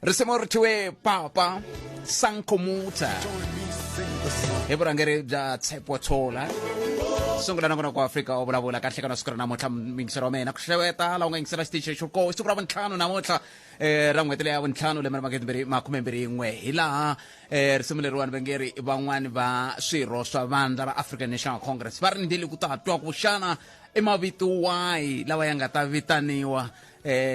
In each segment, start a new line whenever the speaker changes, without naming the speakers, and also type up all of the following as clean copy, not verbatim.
Risimo ritiwe papa sankomuta eburangeri bya tshepo thola sungula na kona ku Afrika o vulavula kahle kana siku ra namuntlha mingisero mena ku hleweta la u nga yingisela xitichi xo ko siku ra vuntlhanu namuntlha ra n'hweti leya vuntlhanu lembe ra 2021 hi laha risimu leriwani va ngeri van'wani va swirho swa vandla ra African National Congress va rindzile ku ta twa ku xana i mavito wahi lawa ya nga ta vitaniwa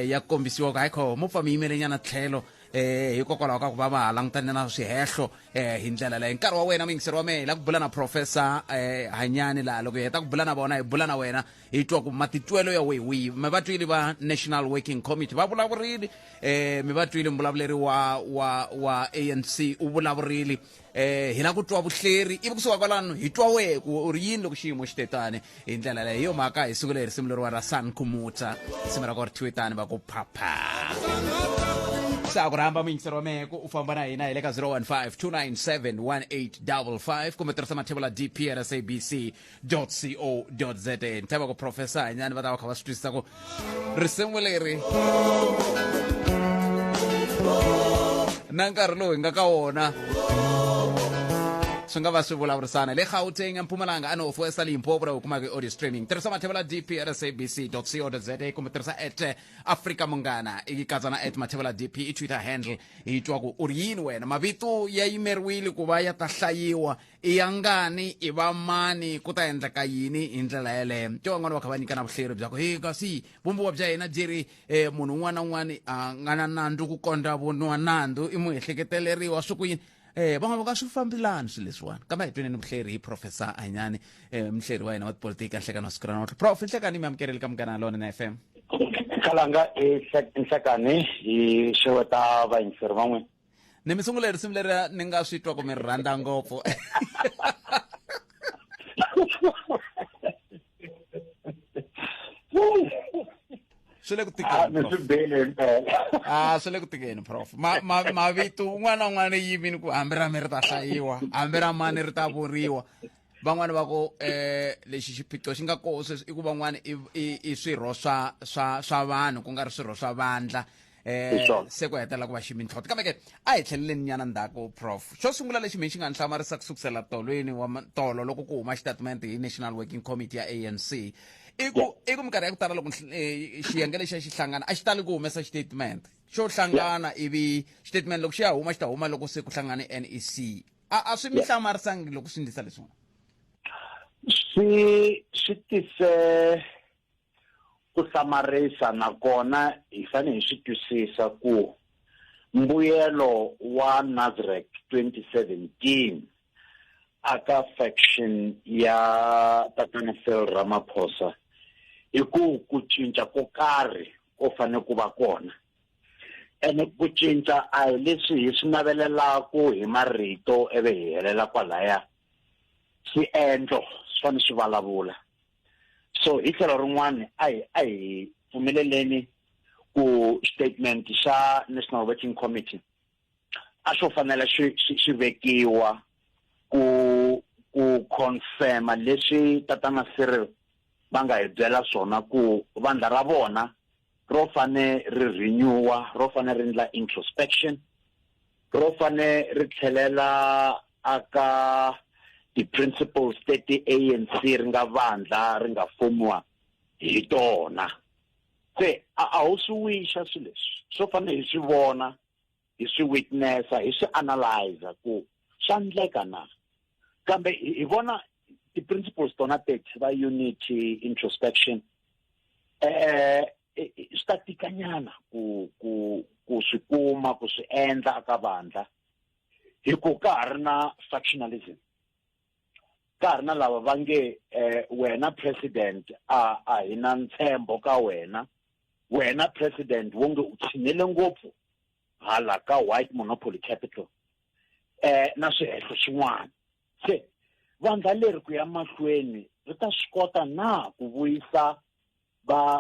ya kombisiwa ka hayi mupfa mi yimele nyana tlhelo hikokwalaho ka ku va va langutane na swihehlo hi ndlela leyi nkarhi wa wena mingiseri wa mehe la ku bula na Professor Hanyane la loko hi heta ku bula na vona hi bula na wena hi twa ku matitwelo ya wihi mi va twile va National Working Committee va vulavurile mi va twile mbulavuleri wa ANC u vulavurile hi la ku twa vuhleri ivi kusuka kwalano hi twa wehe ku u ri yini loko xiyimo xi tetane hi ndlela leyi hi yo mhaka hi sungule hi risimu leriwa ra sankomuta risimu ra ko ri thyiwetani va ku phapha sa ku rhamba mingisero wa mehe ku u famba na hina hi le ka 015-297-1855 kumbe tirhisa Mathebula dp@sabc.co.za ni tshemba ku Professor Hanyane va ta va kha va swi twisisa ku risimu leri na nkarhi lowu hi nga ka wona swi nga va swi vulavurisana le Gauteng eMpumalanga a North-West Limpopo ra u kumaka audio streaming tirhisa Mathebula dp@sabc.co.za kumbe tirhisa @Afrika Munghana i katsa na @Mathebula dp i Twitter handle hi twa ku u ri yini wena mavito ya yimeriwile ku va ya ta hlayiwa i ya ngani i va mani ku ta endleka yini hi ndlela yeleyo to van'wana va kha va nyikana vuhleri bya ku kasi vumbiwa bya hina byi ri munhu un'wana na un'wana a nga na nandzu ku kondza voniwa nandzu i muehleketeleriwa swi ku yini van'wana va ka swi fambelani swilo leswiwani kambe hi tweneni vuhleri hi Professor Hanyane muhleri wa hina wa tipolitiki a hlekana siku ra namuntlha prof nhlekani mi amukerile ka Munghana Lona na FM
kalanga nhlekani hi xeweta vayingiseri van'we
ni mi sungule risimu leri ni nga swi twa ku mi rhandza ngopfu swi le ku tikeni swi le ku tikeni prof mavito un'wana na un'wana yivini ku hambi ra mi ri ta hlayiwa hambi ra mani ri ta vuriwa van'wani va ku lexi xiphiqo xi nga koho sweswi i ku van'wani i swirho swa vanhu ku nga ri swirho swa vandla se ku hetelela ku va xi mintlhontlho kambe ke a hi tlheleleni nyana ndzhaku prof xo sungula lexi mi xi nga ni hlamarisa ku sukusela tolweni wa tolo loko ku huma xitatimende hi National Working Committee ya ANC i ku minkarhi ya ku tala loko xiyenge lexi a xi hlangana a xi tali ku humesa xitatement xo hlangana ivi xitatement loko xi ya huma xi ta huma loko se ku hlangane NEC a swi mi hlamarisanga loko swi ndlisa leswiwani
swi tise ku hlamarisa nakona hi fanele hi swi twisisa ku mbuyelo wa Nasrec 2017 aka faction ya Tatana Cyril Ramaphosa i ku cinca ko karhi ko fanele ku va kona ene ku cinca a hi leswi hi swi navelelaku hi marito eve hi helela kwalaya swiendlo swi fanele swi vulavula so hi tlhelo rin'wana a hi pfumeleleni ku statement xa National Working Committee a swo fanele swi vekiwa ku confirma leswi Tatana Cyril va nga hi byela swona ku vandla ra vona ro fane ri renewa ro fane ri endla introspection ro fane ri tlhelela aka ti-principles teti ANC ri nga vandla ri nga fomiwa hi tona se a wu swi wixa swilo leswi swo fane hi swi vona hi swi witnessa hi swi analyzer ku swa ndleka na kambe hi vona ti-principles tona teti va unity introspection swi ta tikanyana ku swi kuma ku swi endla aka vandla hi ku ka ha ri na factionalism ka ha ri na lava va nge wena president a hi na ntshembo ka wena president wo nge u tshinele ngopfu hala ka white monopoly capital na swihehlo swin'wana se vandla leri ku ya mahlweni ri ta swi kota na ku vuyisa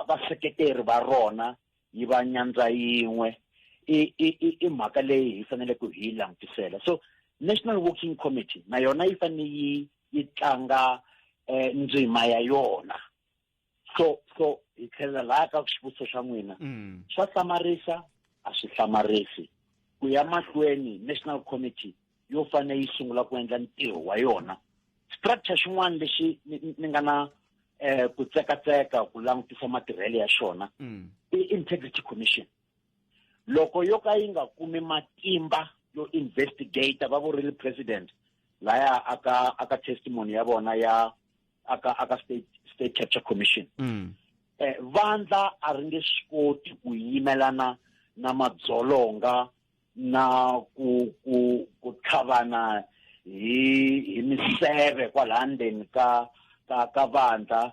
vaseketeri va rona yi va nyandza yin'we i mhaka leyi hi faneleke hi langutisela so National Working Committee na yona yi fanele yi tlanga ndzima ya yona so hi tlhela laha ka xivutiso xa n'wina swa hlamarisa a swi hlamarisi ku ya mahlweni National Committee yo fane yi sungula ku endla ntirho wa yona. Structure xin'wana lexi ni nga na ku tsekatseka ku langutisa matirhelo ya xona i Integrity Commission. Loko yo ka yi nga kumi matimba yo investigate va vurile president laya aka testimony ya vona ya aka state capture commission. Vandla a ri nge swi koti ku yimelana na madzolonga na ku tlhavana hi miseve kwala ndzeni ka vandla.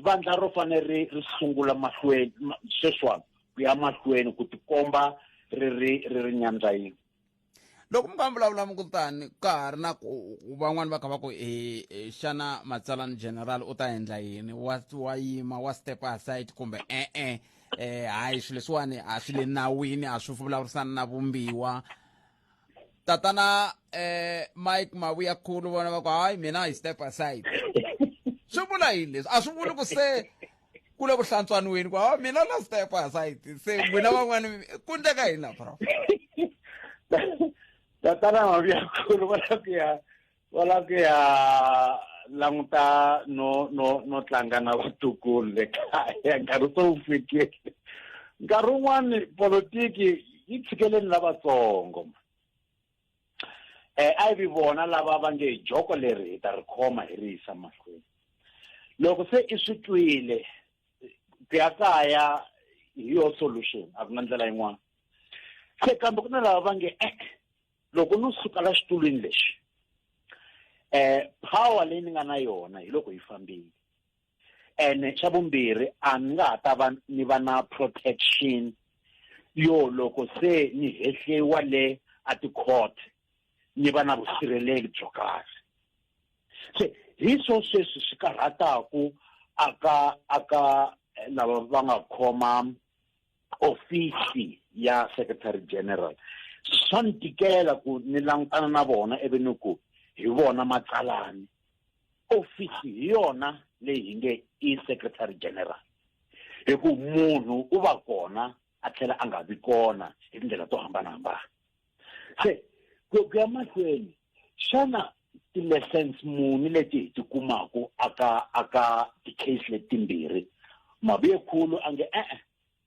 Vandla ro fane ri sungula mahlweni sweswiwani ku ya mahlweni ku tikomba ri nyandza yin'we.
Loko mi nga vulavula kutani ka ha ri na van'wani va kha va ku xana Matsalani General u ta endla yini wa yima wa step aside kumbe hayi swilo leswiwani a swi le nawini a swi vulavurisana na vumbiwa. Tatana Mike Mavuyakhulu vona va ku hayi mina hi step aside. Swi vula yini leswi a swi vuli ku se ku le ku hlantswaniweni ku mina na step aside se n'wina van'wani ku endleka yini la Prof?
Tatana Mavuyakhulu wala ku ya languta no tlanga na vatukulu le kaya nkarhi so wu fikile. Nkarhi wun'wani politiki yi tshikeleni lavatsongo. A yi vona lava va nge joko leri hi ta ri khoma hi ri yisa mahlweni. Loko se i swi twile ku ya kaya hi yo solution a ku na ndlela yin'wana. Se kambe ku na lava va nge loko no suka la xitulwini lexi power leyi ni nga na yona hi loko yi fambile. Ene xa vumbirhi a ni nga ha ta va ni va na protection yo loko se ni hehliwa le a ti-court ni va na vusirheleli byo karhi. Se hi sweswi swi karhataku aka lava va nga khoma ofisi ya Secretary General. Swa ni tikela ku ni langutana na vona ivi ni ku hi vona Matsalani. Ofisi hi yona leyi hi nge i Secretary General. Hi ku munhu u va kona a tlhela a nga vi kona hi tindlela to hambanahambana. Se ku ya mahlweni xana ti-lessons muni leti hi ti kumaku aka ti-case letimbirhi? Mavuyakhulu a nge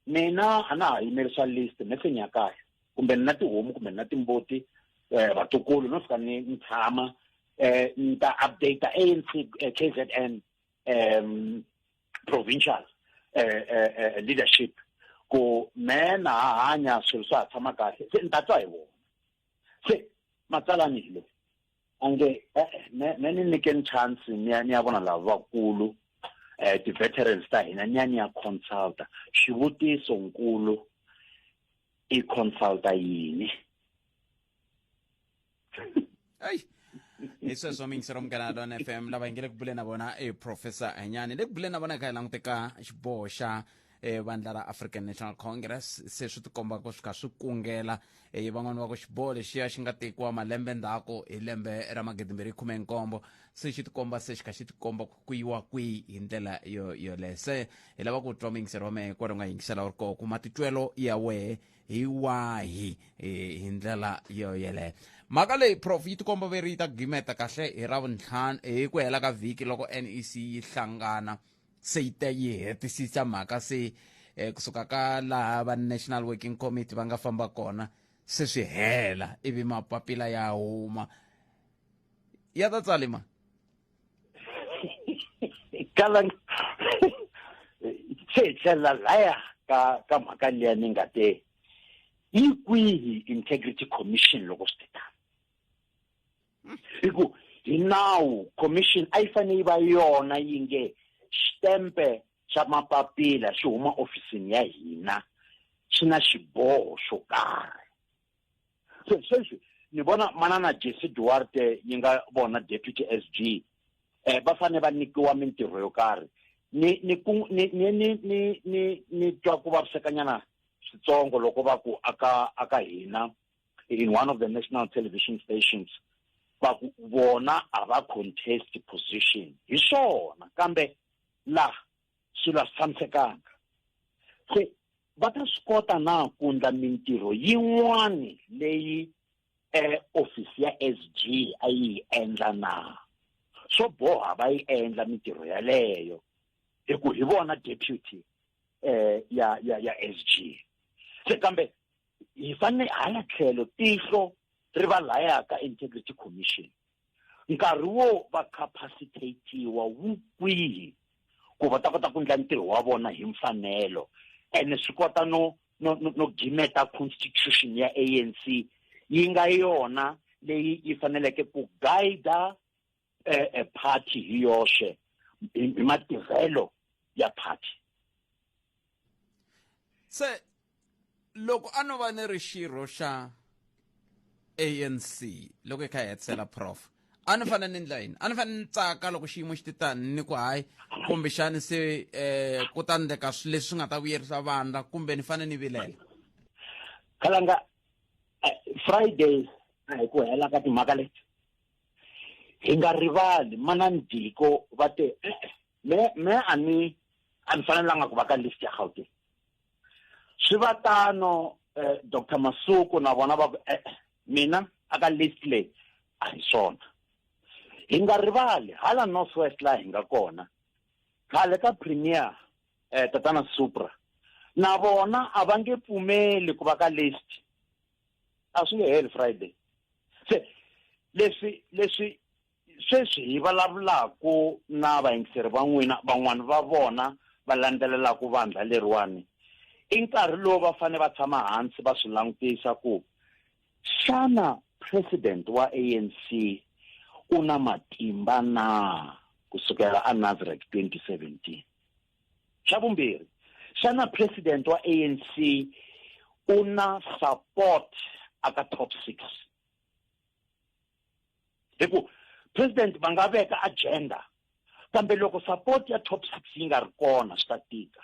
mina a na ha yimerisa list message ya kahle kumbe na tihomu kumbe na timbuti vatukulu no fika ni tshama ni ta update ANC KZN provincial leadership ku mena hanya swilo swa tshama kahle se ni ta twa hi vona. Se Matsalani le ange meni nikeni chance ni ya vona lava vakulu ti-veterans ta hina ni ya consulta xivutiso nkulu i consulta yini.
Hey, isso swo mingisero mukana Don FM lava hi nge le ku buleni na vona Professor Hanyane le ku buleni na vona hi kha hi languteka xiboho xa vandla ra African National Congress se swi tikomba ku swi kha swi kungela van'wani va ku xiboho lexiya xi nga tekiwa malembe ndzhaku hi lembe ra 2017 se xi tikomba se xi kha xi tikomba ku yiwa kwihi hi ndlela yoleyo. Se hi lava ku twa mingisero wa mehe ku ri u nga yingisela u ri koho ku matitwelo ya wehe hi wahi hi ndlela yoyeleyo. Mhaka leyi Prof yi tikomba veri yi ta gimeta kahle hi Ravuntlhanu hi ku hela ka vhiki loko NEC yi hlangana se yi ta yi hetisisa mhaka se kusuka ka laha va National Working Committee va nga famba kona se swi hela ivi mapapila ya huma ya ta tsalima
kala se tlela laya ka mhaka liya ni nga te yi kwihi Integrity Commission loko swi ta hiku hi nawu commission a yi fane yi va yona yi nge xitempe xa mapapila xi huma ofisini ya hina xi na xiboho xo karhi. So sweswi ni vona manana Jesse Duarte yi nga vona deputy SG va fane va nikiwa mintirho yo karhi. Ni twa ku vavisekanyana switsongo loko va ku aka hina in one of the national television stations va ku vona a va contest position hi swona kambe la swilo swi tshamisekanga. Se va ta swi kota na ku ndla mintirho yin'wani leyi office ya SG a yi endla na swo boha va yi endla mintirho yaleyo hiku hi vona deputy ya SG se kambe hi fanele hala tlhelo tihlo ri va laya ka integrity commission nkarhi wo va capacitatiwa wu kwihi ku va ta kota ku ndla ntirho wa vona hi mfanelo ene swi kota no gimeta constitution ya ANC yi nga yona leyi yi faneleke ku guida party hi yoxe hi matirhelo ya party.
Se loko a no va ni ri xirho xa ANC loko hi kha hi hetisela prof a ni fanele ni ndla yini a ni fanele ni tsaka loko xiyimo xi titani ni ku hayi kumbexani se ku ta ndleka swilo leswi nga ta vuyerisa vandla kumbe ni fanele ni vilela
Khalanga Friday hi ku hela ka timhaka leti hi nga rivali mana ndiko va te me a ni fanelanga ku va ka list ya Gauteng swi va tano Dr Masuku na vona va mina aka list leyi a hi swona hi nga rivali hala Northwest la hi nga kona khale ka premier tatana Supra na vona a va nge pfumeli ku va ka list a swi nge heli Friday se leswi sweswi hi vulavulaku na vayingiseri van'wana va vona va landzelelaku vandla leriwani i nkarhi lowu va fane va tshama hansi va swi langutisa ku xana president wa ANC una matimba na kusukela a Nazareth 2017 xa vumbirhi xana president wa ANC una support aka top 6 hiku president va nga veka agenda kambe loko support ya top 6 yi nga ri kona swi ta tika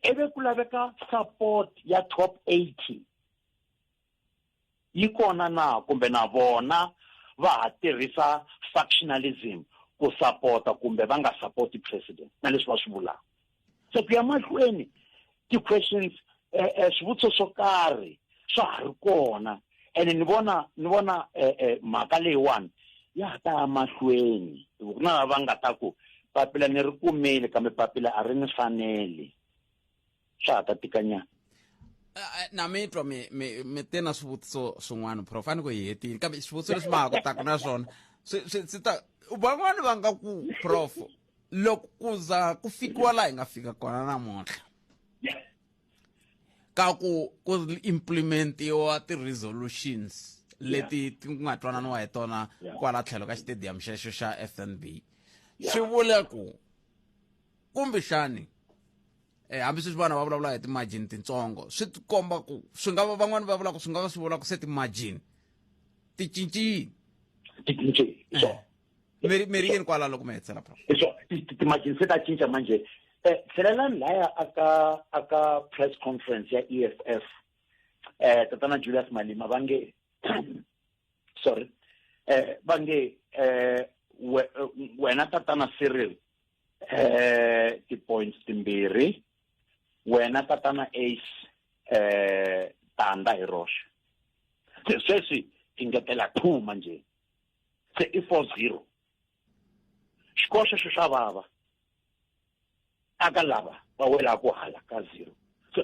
eve ku laveka support ya top 80 yi kona na kumbe na vona va ha tirhisa factionalism ku supporta kumbe va nga support president na leswi va swi vulaka so ku ya mahlweni ti-questions swivutiso swo karhi swa ha ri kona ene ni vona mhaka leyiwani ya ta mahlweni ku na va nga ta ku papila ni ri kumile kambe papila a ri ni fanele swa ta tikanyana
na mitwa mi tena swivutiso swin'wana prof a ni ku hi hetile kambe swivutiso leswi ma ha kotaka na swona swi ta van'wana va nga ku prof loko ku za ku fikiwa laha hi nga fika kona namuntlha ka ku implementiwa ti-resolutions leti ti nga twananiwa hi tona kwala tlhelo ka xitediyamu xexo xa FNB swi vula ku kumbexani hambi swi vana va vulavula hi ti-margin titsongo swi komba ku swi nga va van'wana va vula ku swi nga va swi vula ku se ti-margin ti cincile mi ri yini kwala loko mi hetisela prof
ti-margin se ta cinca manje tlhelelani laya aka press conference ya EFF tatana Julius Malema va nge sorry va nge wena tatana Cyril ti-points timbirhi wena tatana Ace tanda hi roxe se sweswi ti ngetela 2 manje se i 4-0 xikoxo xo xa vava aka lava va wela ku hala ka 0 so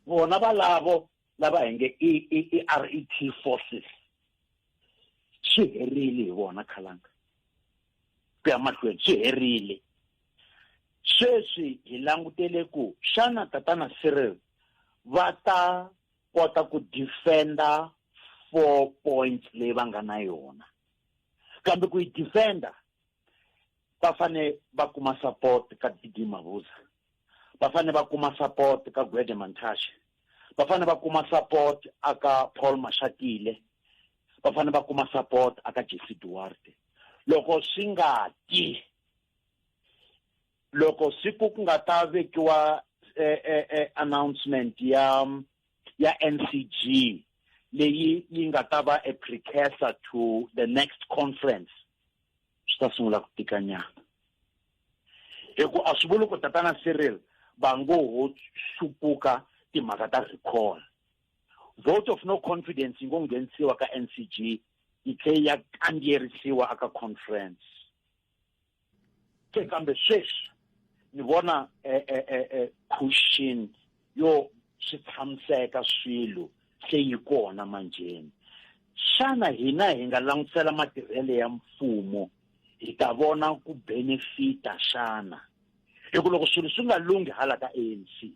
vona va lava henge i RET forces swi herile hi vona Khalanga ku ya mahlweni swi herile sweswi hi langutele ku xana tatana Cyril va ta kota ku defenda 4 points leyi va nga na yona kambe ku yi defenda va fane va kuma support ka Didi Mabuza va fane va kuma support ka Gwede Mantashe va fane va kuma support aka Paul Mashatile va fane va kuma support aka Jesse Duarte loko swi nga ti loko siku ku nga ta vekiwa announcement ya NCG leyi yi nga ta va a precursor to the next conference swi ta sungula ku tikanyana hiku a swi vuli ku tatana Cyril va ngo ho hlupuka timhaka ta recall. Vote of no confidence yi ngo nghenisiwa ka NCG yi tlhe ya kandziyerisiwa aka conference. Ke kambe sweswi ni vona cushion yo swi tshamiseka swilo se yi kona manjeni. Xana hina hi nga langutisela matirhelo ya mfumo hi ta vona ku benefita xana? Hikuva loko swilo swi nga lungi hala ka ANC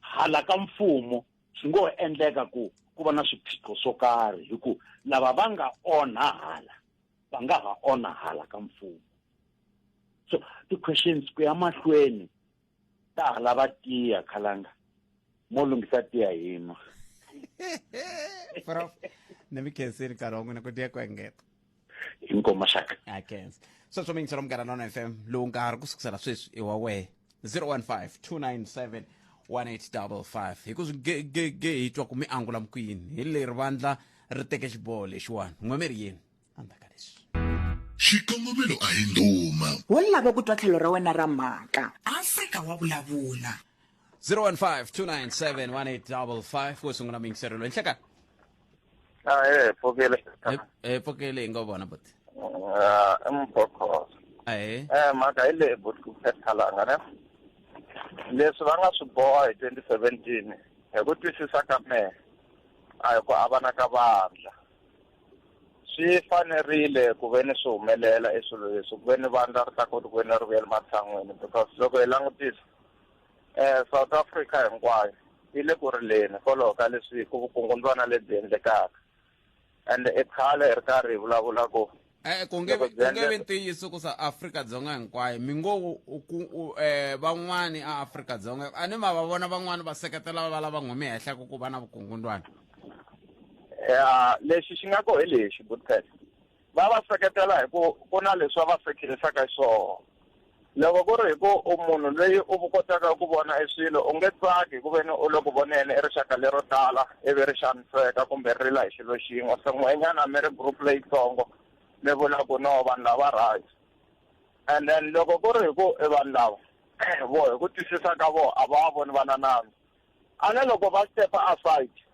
hala ka mfumo swi ngo endleka ku va na swiphiqo swo karhi hikuva lava va nga onha hala va nga ha onha hala ka mfumo. So ti-questions ku ya mahlweni ta hala va tiya khalanga mo lunghisa tiya hina.
Prof, nemi khensini karongo na ku tiya ku engeta.
Inkomo shaka.
Akhensi. So mingiselo mngana nona FM lowu nkarhi kusukisela sweswi i wa we 015-297-1855 hikuva ge hi twa ku mi angula mkwini hi leri vandla ri teke xiboho lexiwani n'wemeri yini andzaka leswi
xikongomelo a hi ndhuma
wo lava ku twa tlhelo ra wena ra mhaka Afrika wa vulavula
015-297-1855 wo sungula mingiselo loyi nhleka
Pokele.
Pokele hi nga vona buti
Mpokho. Maka ile but ku phethalanga ne. Leswi va nga swi boha hi 2017 hi ku twisisa ka mehe a hi ku avana ka vandla. Swi fanerile ku ve ni swi humelela eswilo leswi ku ve ni vandla ri ta kota ku ve ni ri vuyela matshan'wini because loko hi langutisa South Africa hinkwayo yi le ku rileni kwalaho ka leswi ku vukungundzwana lebyi endlekaka and khale hi ri karhi hi vulavula ku
ku nge vi ntiyiso ku sa Afrika-Dzonga hinkwayo mi ngo van'wani a Afrika-Dzonga a ni ma va vona van'wani va seketela va lava n'wemi henhla ku va na vukungundwana.
Lexi xi nga ko hi lexi Buthele va va seketela hi ku na leswi va sekerisaka swona. Loko ku ri hi ku munhu loyi u kotaka ku vona swilo u nge tsaki ku ve ni u loko vonene i rixaka lero tala ivi ri xaniseka kumbe rila hi xilo xin'we se n'wenyana mi ri group leyitsongo mi vula ku no vanhu lava right and then loko ku ri hi ku i vanhu lava vo hi ku twisisa ka vo a va voni vana nandzu a ne loko va stepa aside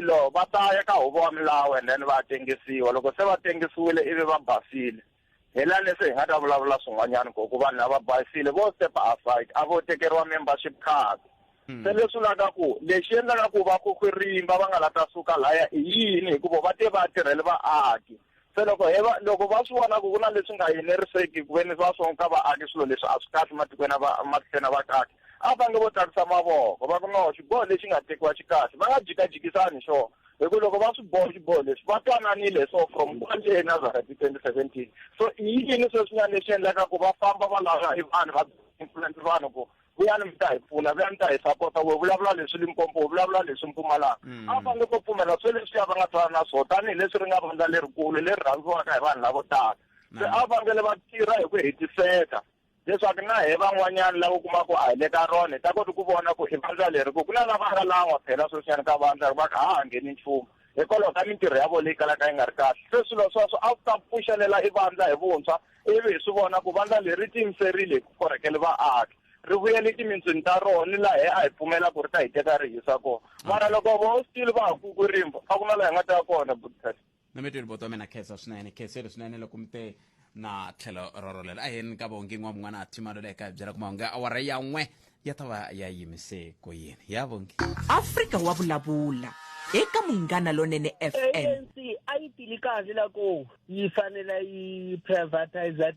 lo va ta ya ka huvo wa milawu and then va tengisiwa loko se va tengisiwile ivi va basile hela leswi hi nga ta vulavula swin'wanyana ku vanhu lava basile vo stepa aside a vo tekeriwa membership card se leswi vulaka ku lexi endlaka ku va ku rimba va nga la ta suka laya i yini hikuva va te va tirhele vaaki. Se loko va swi vona ku na leswi nga yeneriseki ku ve ni va swonka vaaki swilo leswi a swi kahle matikweni matikweni va kahle a va nge vo tsakisa mavoko va ku no xiboho lexi nga tekiwa xi kahle va nga jikajikisani xona hikuva loko va xiboho leswi va twananile so from kwanje Nazareth 2017 so i yini sweswinyana lexi endlaka ku va famba va lava hi vanhu va influence vanhu ku vuyani mi ta hi pfuna vuyani ta hi sapota we vulavula leswi Limpopo we vulavula leswi Mpumalanga a va nge ko pfumela swe leswi va nga twana na swona tanihileswi ri nga vandla lerikulu leri rhandziwaka hi vanhu lavo tala se a vangele va tirha hi ku hetiseka leswaku na hi van'wanyana lava kumaka a hi le ka rona hi ta kota ku vona ku i vandla leri ku na lava nga lan'wa phela sweswiyani ka vandla va ka ha ngheni nchumu hikwalaho ka mintirho ya vo leyi kalaka yi nga ri kahle se swilo sweswo a swi ta pfuxelela i vandla hi vuntshwa ivi hi swi vona ku vandla leri tiyimiserile ku korhekele vaaki ri vuyele timintsini ta rona laha hi a hi pfumela ku ri ta hi teka ri hisa kona mara loko vo still va ha ku rimba a ku na laha hi nga ta ya kona Buthele.
Na mi twi ripoto wa mina khensa swinene khenseli swinene loko mi te na tlhelo rorolela a hini ka vongi n'wana a thimalo le ka byela ku mahungu ya awara ya n'we ya ta va ya yimise ku yini ya vongi
Afrika wa vulavula eka Munghana Lonene FM.
ANC a yi tili kahle lako yi fanele yi privatize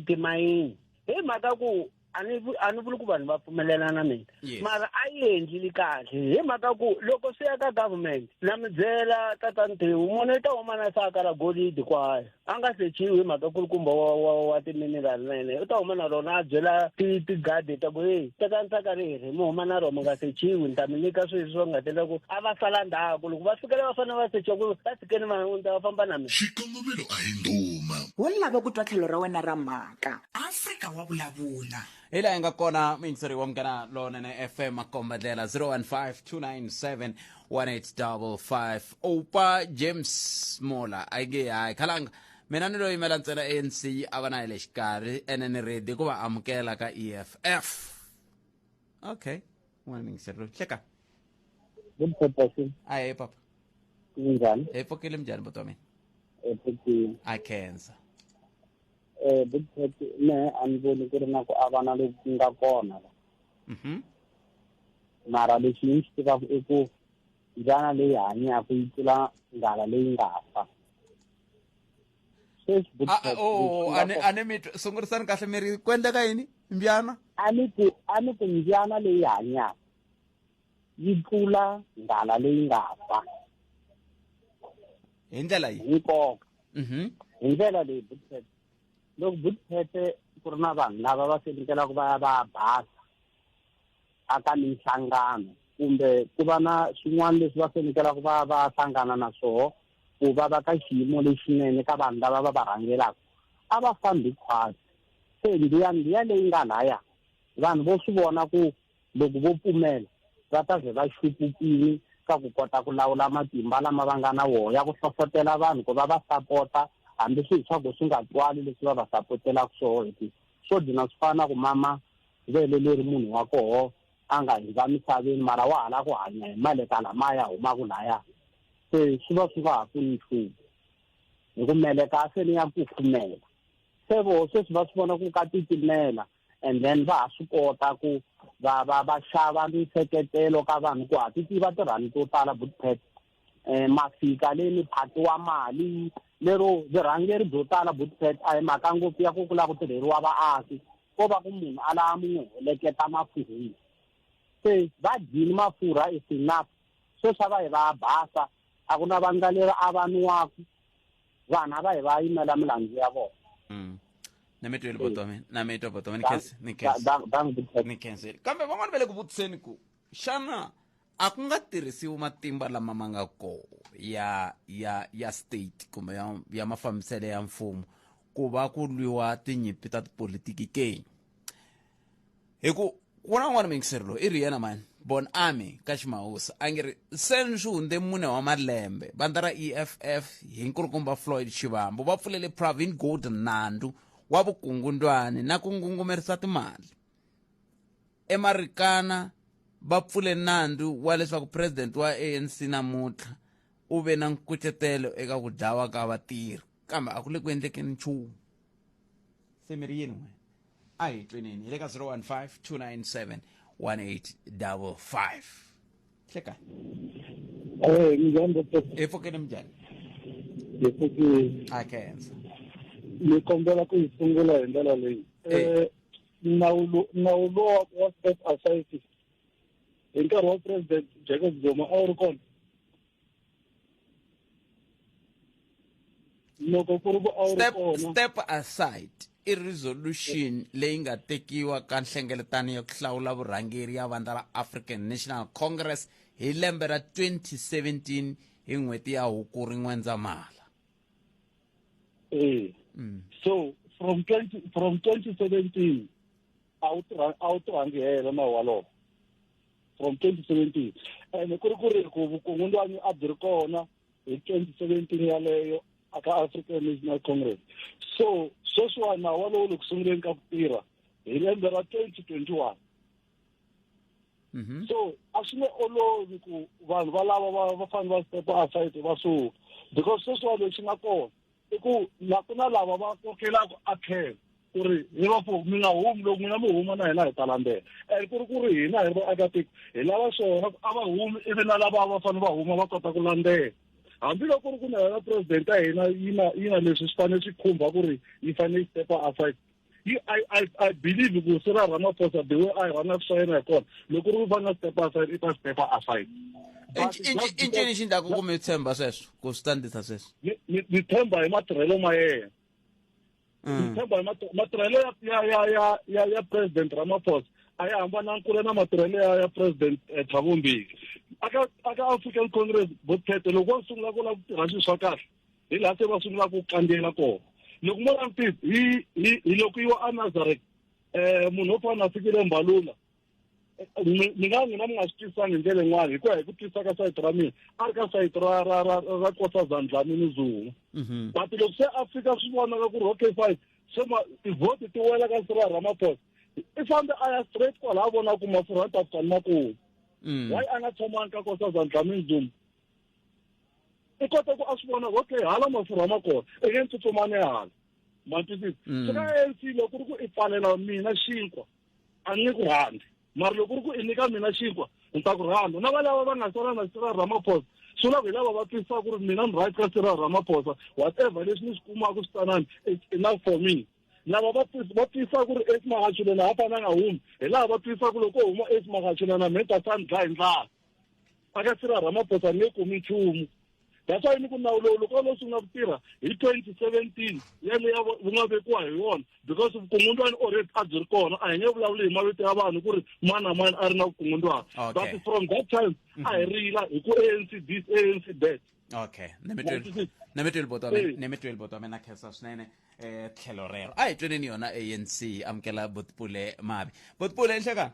timayini hi mhaka ku a ni vuli ku vanhu va pfumelelana mina mara a yi endlile kahle hi mhaka ku loko swi ya ka government na mi byela tatani Ntivu munhu i ta huma na saka ra golidi kwayo a nga sechiwi hi mhaka kulukumba wa timinerali na yena u ta huma na rona a byela tigadi ta ku tatani saka riri mi huma na rona mi nga sechiwi ni ta mi nyika sweswi swo nga tendla ku a va sala ndzhaku loko va fikele va fanele va sechiwa ku va tshikeni va famba na mina
xikongomelo a hi ndhuma
wo lava ku twa tlhelo ra wena ra mhaka Afrika wa vulavula
hi laha hi nga kona muyingiseri wa Munghana Lonene FM a komba ndlela 015-297-1855 opa James Mola a nge hayi khalanga mina ni lo yimela ntsena ANC a va na hi le xikarhi ene ni ready ku va amukela ka EFF okay n'wana muyingiseri loyi hleka
Good purpose.
Aye papa.
Njani?
Epokele mjani botwa mina.
Epokile.
Akenza.
Good purpose ne aniboni ku ri na ku avana loku nga kona. Mara lexi ni xi tivaka i ku mbyana leyi hanyaka yi tlula nghala leyi nga fa.
ane mitwa sungurisani kahle miri kwendeka yini mbyana
ani ku mbyana leyi hanyaka yi tlula nghala leyi nga fa.
hi ndlela yi
nkoka hi ndlela leyi buthet loko buthet ku ri na vanhu lava va senekelaka va ya va basa aka minhlangano kumbe ku va na swin'wana leswi va senekelaka va hlangana na swoho ku va va ka xiyimo lexinene ka vanhu lava va va rhangelaka a va fambi khwasi. Se ndiya leyi nga laya vanhu vo swi vona ku loko vo pfumela va ta ze va xupukile ka ku kota ku lawula matimba lama va nga na wona ya ku hlohlotela vanhu ku va va sapota hambi swilo swa ku swi nga twali leswi va va sapotelaka swoho swo dina swi fana ku mama vele leri munhu wa koho a nga hiva misaveni mara wa hala ku hanya hi maleka lamaya humaka laya. Se swi va swi nga ha pfuni nchumu hi ku meleka se ni ya kufumela se vo se swi va swi vona ku ka titimela and then va ha swi kota ku va xava nseketelo ka vanhu ku ha ti tiva tirhani to tala butpet mafika leyi phati wa mali lero virhangeri byo tala butpet a hi mhaka ngopfu ya ku kula ku tirheriwa vaaki ko va ku munhu a lava mun'we heleketa mafurheni. Se va dyini mafurha is enough swo swa va hi va basa a ku na vandla leri a va niwaku vanhu a va hi va yimela milandzu ya vona.
na mitweli botome na mitwa botome ni khensi kambe van'wana va le ku vutiseni ku xana a ku nga tirhisiwi matimba lama ma nga koho ya state kumbe ya mafambiselo ya mfumo ku va ku lwiwa tinyimpi ta tipolitiki ke hi ku ku na n'wana mingiseri lowu i ri yena mani bon army ka ximawusa a ngi ri sen swi hundze mune wa malembe vandla ra EFF hi nkulukumba Floyd Shivambu va pfulele Pravin Gordhan Nandu wa vukungundwani na ku ngungumerisa timali emarikana va pfule Nandu wa leswaku president wa ANC namuntlha u ve na nkucetelo eka ku dlawa ka vatirhi kambe a ku le ku endlekeni nchumu se mi ri yini n'we a hi twenini hi le ka 015 hleka
Njani doctor?
efokeni mjani
Epokile.
a khensa
Ni kombela ku yi sungula hi ndlela leyi. Nawu lowu wa State Aside hi nkarhi wa President Jacob Zuma a wu ri kona. Loko ku ri ku a wu ri kona.
Step aside i resolution leyi nga tekiwa ka nhlengeletano ya ku hlawula vurhangeri ya vandla ra African National Congress hi lembe ra 2017 hi n'hweti ya Hukuri N'wendzamhala.
So from 2017 a wu tirangi hela nawu walowo from 2017 and ku ri ku vukungundwani a byi ri kona hi 2017 yaleyo aka African National Congress. So sweswiwani nawu walowo loko sunguleni ka ku tirha hi lembe ra 2021. So a swi nge olovi ku vanhu valava va fanele va step aside va suka because sweswiwani lexi nga kona i ku ku na lava va kokelaka a tlhelo ku ri hi va ku mi nga humi loko mina mi huma na hina hi ta landzela ku ri hina hi vaakatiko hi lava swona a va humi ivi na lava va fanele va huma va kota ku landzela hambiloko ku ri ku na yona president ya hina yi na leswi swi fanele swi khumba ku ri yi fanele yi step aside. I believe ku Cyril Ramaphosa the way I run up swayena hi kona loko ri va na step aside i ta step aside.
i ncini xi ndlaku ku mi tshemba sweswo ku swi tandisa sweswo
ni tshemba hi matirhelo ma yena. Ni tshemba hi matirhelo ya president Ramaphosa a ya hambana kule na matirhelo ya president Thabo Mbeki aka African Congress botete loko va sungula ku la ku tirha swilo swa kahle hi laha se va sungula ku kandela kona loko mo lanti hi loko yiwa a Nazareth munhu wo fana fikile Mbalula mi nga n'wina mi nga swi twisanga hi ndlela yin'wana hikuva hi ku twisa ka sayiti ra mina a ri ka sayiti ra Nkosazana Dlamini Zuma but loko se a fika swi vonaka ku ri okay fine se tivhoti ti wela ka Cyril Ramaphosa i fambe a ya straight kwalaha a vona ku mafurha ta pfala na ku
why anathoma nkakosazana Dlamini Zuma i kota ku a swi vona okay hala mafurha ma kona i nge tsutsumane hala matwisisa swi ka ANC loko ku ri ku i pfalela mina xinkwa a ni ku rhandi mara loko ku ri ku i nyika mina xinkwa ni ta ku rhanda na valava va nga sala na Cyril Ramaphosa swi lava hi lava va twisisa ku ri mina ni right ka Cyril Ramaphosa whatever leswi ni swi kumaka switanani it's enough for me lava va twisisa ku ri esimahachuleni hapa na nga humi hi laha va twisisa ku loko huma esimahachuleni na mina ta ni dlaya hi ndlala aka Cyril Ramaphosa ni nge kumi nchumu that's why ni ku nawu lowu loko lo sungula ku tirha hi 2017 yaleya wu nga vekiwa hi yona because vukungundwani already a byi ri kona a hi nge vulavuli hi mavito ya vanhu ku ri mani na mani a ri na vukungundwani but from that time a hi rila hi ku ANC this ANC that
okay nemetweli bota mina khesa swinene tlhelo rero a hi tweneni yona ANC amukela Pule Mabe Pule enhlekani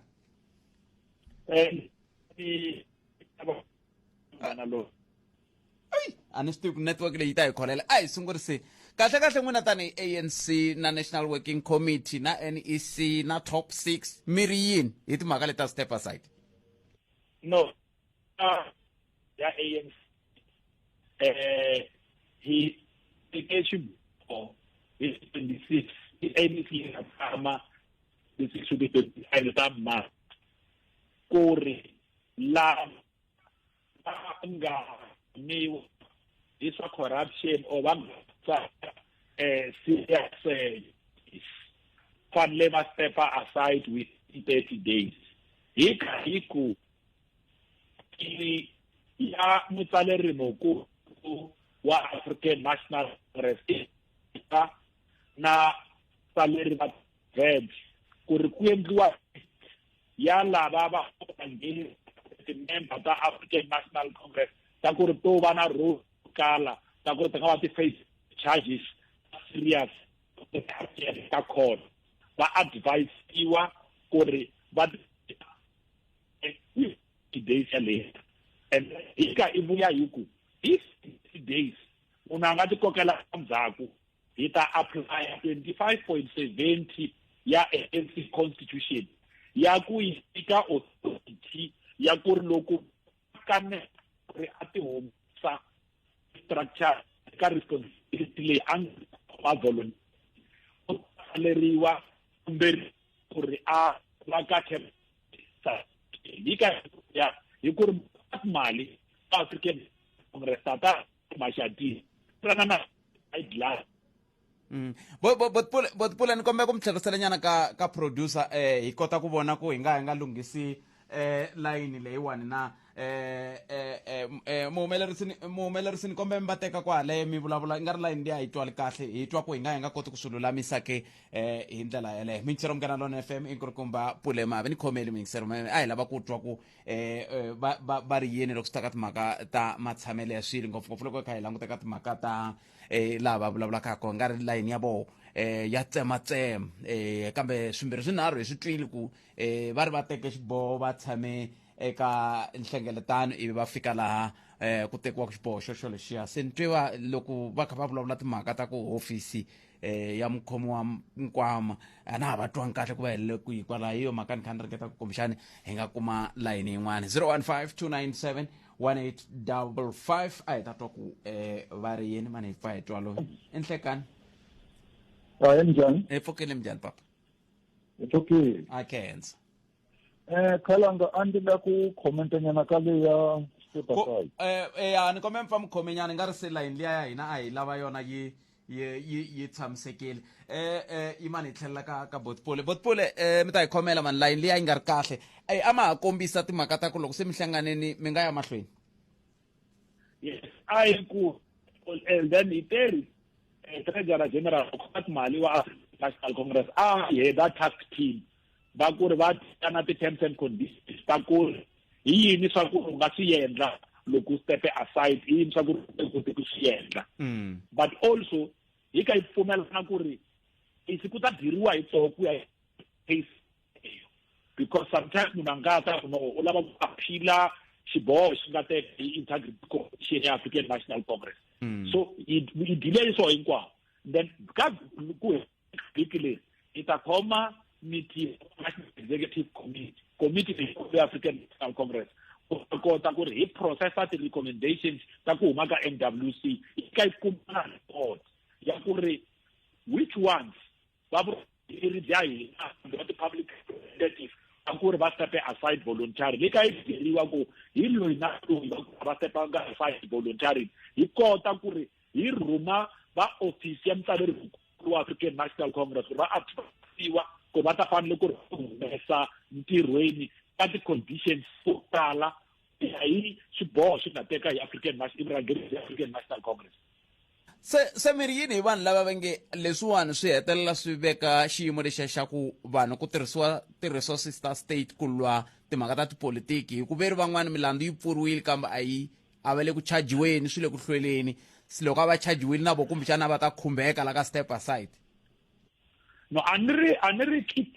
ani swi tivi network leyi ta hi kholela a hi sungurise kahle n'wina tani ANC na National Working Committee na NEC na top 6 miri yini hi timhaka leta step aside
no ya ANC he education for is 26 anything ama this should be 25 that month kore la nga ni this corruption or one serious fund labor step aside with 30 days hiku ya mutsaleri moko wa African National Congress na salary va veg ku ri ku endliwa ya lava va ngeni member ta African National Congress ta ku ri to va na role kala ta ku ri ta nga va ti face charges serious ta court va advise iwa ku ri va days later and ika ivuya yiku if days unanga ti kokela ndzhaku hi ta apply 25.70 ya ANC constitution ya ku ika authority ya ku ri loko kane ri ati homsa structure ka responsibility leyi a volunteer aleriwa kumbe ku ri a va ka sa ika ya hi ku ri mali African Congress tata mashati na idla
but Pule ni kombela ku mi tlherisela nyana ka producer hi kota ku vona ku hi nga lunghisi line leyiwani na muhumelerisi ni kombela mi va teka kwale mi vulavula i nga ri line liya hi twali kahle hi twa ku hi nga koti ku swi lulamisa ke hi ndlela yeleyo mingisero Munghana Lonene FM i nkulukumba Pule Mabe ni khomeli mingisero a hi lava ku twa ku va ri yini loko swi ta ka timhaka ta matshamelo ya swilo ngopfungopfu loko kha hi languta ka timhaka ta lava vulavulaka ko nga ri line ya vona ya tsematsema kambe swimbirhi swinharhu hi swi twile ku va ri va teke xiboho va tshame eka nhlengeletano ivi va fika laha ku tekiwaka xiboho xo lexiya se ni twiwa loko va kha va vulavula timhaka ta ku hofisi ya mukhomi wa nkwama a na ha va twangi kahle ku va helele kwihi kwalaho hi yo mhaka ni kha ni ringeta ku kumbexani hi nga kuma layini yin'wana 015 297 1855 a hi ta twa ku va ri yini mani hi pfa hi twa loyi enhlekani
njhani
pfukile njhani papa
okay
a khensa
khalanga a ndzi la ku khomenta nyana ka leya step aside
ya ni kombela mi pfa mi khome nyana ni nga ri se layini liya ya hina a hi lava yona yi tshamisekile imani hi tlhelela ka Pule mi ta hi khomela mani layini liya yi nga ri kahle a ma ha kombisa timhaka ta ku loko se mi hlanganeni mi nga ya mahlweni
yes a hi ku and then iteri treasurer general of mali wa National Congress that task team va ku ri va tana ti terms and conditions ta ku ri hi yini swa ku nga swi endla loko step aside hi yini swa ku ri ku swi endla but also hi ka hi pfumelana ku ri isiku ta diriwa hi tsoku ya case because sometimes munhu nga ta no u lava ku appeala xiboho xi nga teka hi integrity commission ya African National Congress so i delay so hinkwavo then ka ku bikile ita khoma meeting executive committee committee of the African National Congress kota ku ri hi processa ti recommendations ta ku huma ka NWC ka ikuma report ya ku ri which ones va ri bya hi the public representative ku ri va step aside voluntary le ka ideriwa ku hi loyi na loyi va step aside voluntary hi kota ku ri hi rhuma va office ya mutsaleri wa African National Congress va approve ku va ta fanele ku ri humesa ntirhweni ka ti-conditions to tala hi swiboho swi nga teka hi African National Congress.
Se mi ri yini hi vanhu lava va nge leswiwani swi hetelela swi veka xiyimo lexiya xa ku vanhu ku tirhisiwa ti-resources ta state ku lwa timhaka ta tipolitiki hi ku veri van'wani milandzu yi pfuriwile kambe a va le ku chajiweni swi le ku hlweleni se loko a va chajiwile na vo kumbexana va ta khumbeka la ka step aside.
No, the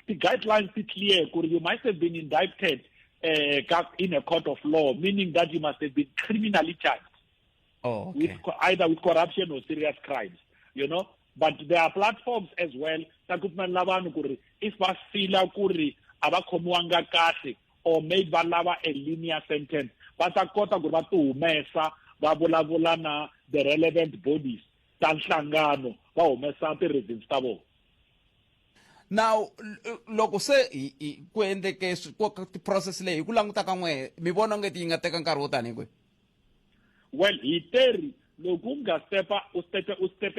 guidelines are clear. You might have been indicted in a court of law, meaning that you must have been criminally charged.
Oh, okay.
Either with corruption or serious crimes, But there are platforms as well. If I feel or made a linear sentence, but I got to mesa, the relevant bodies, Tanslangano, the
now loko se ku endleke process leyi ku languta ka n'we mi vona onge ti yi nga teka nkarhi wo tani kwe.
Well hi teri loko u nga step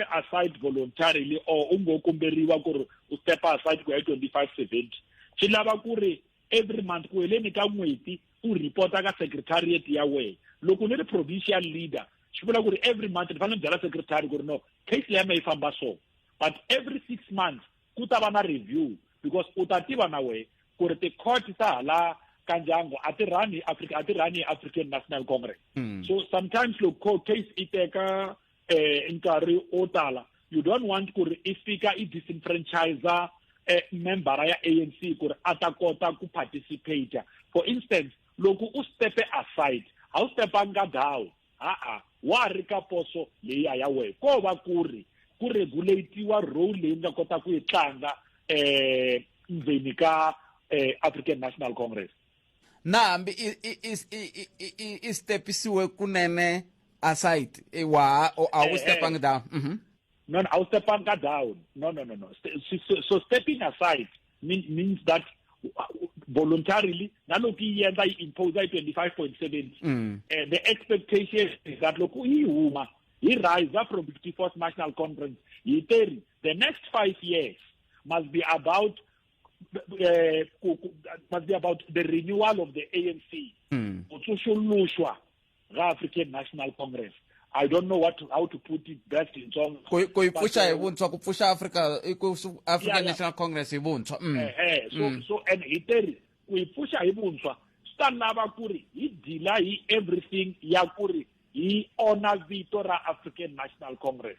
aside voluntarily or u ngo komberiwa ku ri u step aside ku ya 2570 swi lava ku ri every month ku heleni ka n'hweti u reporta ka secretariat ya wena loko ni ri provincial leader swi vula ku ri every month ni fanele ni byela secretary ku ri no case leyi ya me yi famba so but every 6 months kutabana review because utativa na we ku ri ti-court ta hala ka ndyangu a ti rani African National Congress. So sometimes loko case iteka nkarhi o tala you don't want ku ri ifika i disenfranchise member ya ANC ku ri ata kota ku participate. For instance loko u step aside how step anga down wa ri ka poso leyi ya we ko va ku ri ku regulatiwa role leyi nga kota ku yi tlanga ndzeni ka African National Congress.
Nambi is stepisiwe kunene aside wa are we stepping down?
No, I was stepping down. No. So stepping aside means that voluntarily, naloki yenda impose 25.7. The expectation is that he rise up from 54th National Conference. The next 5 years must be about the renewal of the ANC. Lowuntshwa, the African National Congress. I don't know how to put it best in terms.
Kupusha African National Congress
So and iteri kuipusha Lowuntshwa stand lava kuri he delay everything ya kuri he honor vito ra African National Congress.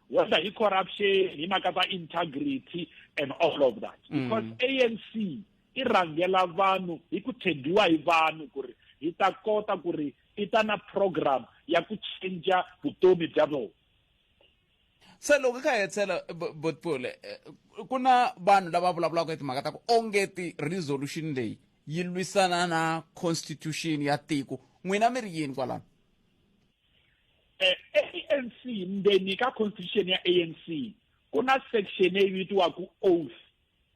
Whether he corruption, he makata integrity and all of that. Because ANC irangela vanhu hi ku tshembiwa hi vanhu kuri hi ta kota kuri itana program ya ku change vutomi bya vona.
Se loko ka hetsela Pule kuna vanhu lava vulavulaka timhaka ta ku onge ti resolution leyi yi lwisana na constitution ya tiko n'wina mi ri yini kwalano?
ANC ndeni ka constitution ya ANC kuna section leyi vitiwaka oath.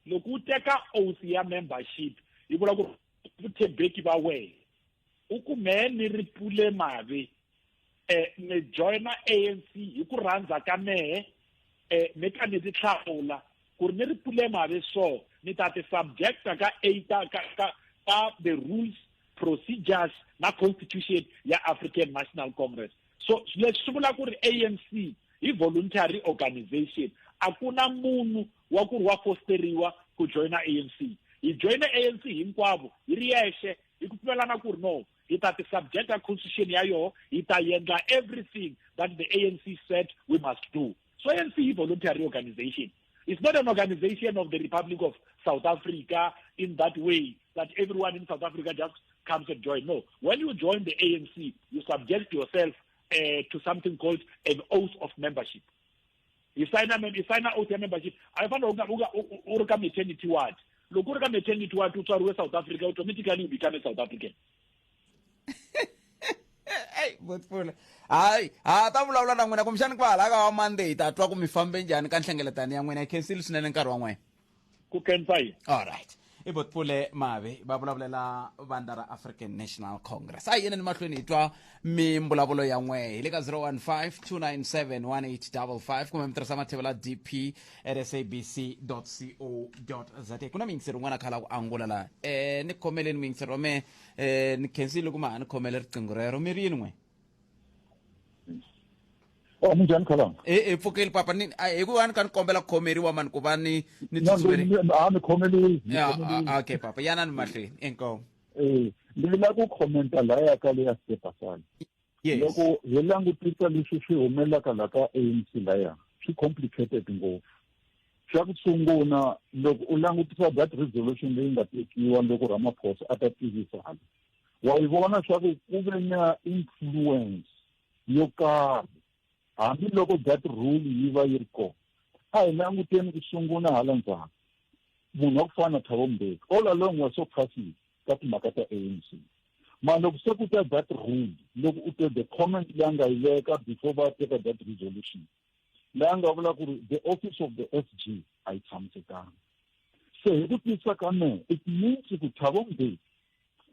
Loko u teka oath ya membership yi vula ku vutshembeki va wena u kume ni ri Pule Mabe ni joina ANC hi ku rhandza ka mehe ni ka ni ti hlawula ku ri ni ri Pule Mabe so ni ta ti subject ka ka the rules procedures na constitution ya African National Congress. So let's sula ku ri ANC hi voluntary organization akuna munhu wa ku wa fosteriwa ku joina ANC. Hi joina ANC hinkwavo hi ri yexe hi ku pfumelana ku ri no it at the subject of constitution yayo it ayenda everything that the ANC said we must do. So ANC is a voluntary organization. It's not an organization of the Republic of South Africa in that way that everyone in South Africa just comes and join. No. When you join the ANC, you subject yourself to something called an oath of membership. You sign an oath of membership. I found maternity ward. loko ri ka maternity ward u tswariwe South Africa automatically you become a South African.
Hey, Botfula. Hayi, ta vulavula na n'wina kumbexani ku va hala ka wa Monday ta twa ku mi fambe njhani ka nhlengeletano ya n'wina. I cancel swinene nkarhi wa n'wina.
Ku Ken Pai.
All right. I Pule Mabe va vulavulela vandla ra African National Congress. A yini mahlweni hi twa mimbulavulo ya n'we hi le ka 015-297-1855 kumbe mi tirhisa Mathebula dp@sabc.co.za. Ku na miyingiseri n'wana khala ku angula la. Ni khomeleni miyingiseri wa me ni khensile ku ma ni khomele riqingho rero mi ri yini n'we?
Oh, minjhani khalanga?
Pfukeli papa ni hi ku va ni ka ni kombela ku khomeriwa mani ku va ni
ni khomeli.
Okay papa yana ni mahlweni enkomo.
Ndzi lava ku khomenta laya ka leya Stepasana.
Yes.
Loko hi langutisa leswi swi humelelaka la ka ANC laya swi complicated ngopfu. Xa ku sungula loko u langutisa that resolution leyi nga tekiwa loko Ramaphosa a ta tivisa hala wa yi vona swa ku ve na influence yo karhi hambiloko that rule yi va yi ri kona. A hi languteni ku sungula hala ndzhaku munhu wa ku fana na Thabo Mbeki all along was so passive ka timhaka ta ANC. Ma loko se ku ta that rule loko u te the comment leyi nga yi veka before va teka that resolution leyi nga vula ku ri the office of the SG a yi tshamisekanga. So hi ku twisisa ka mehe it means ku Thabo Mbeki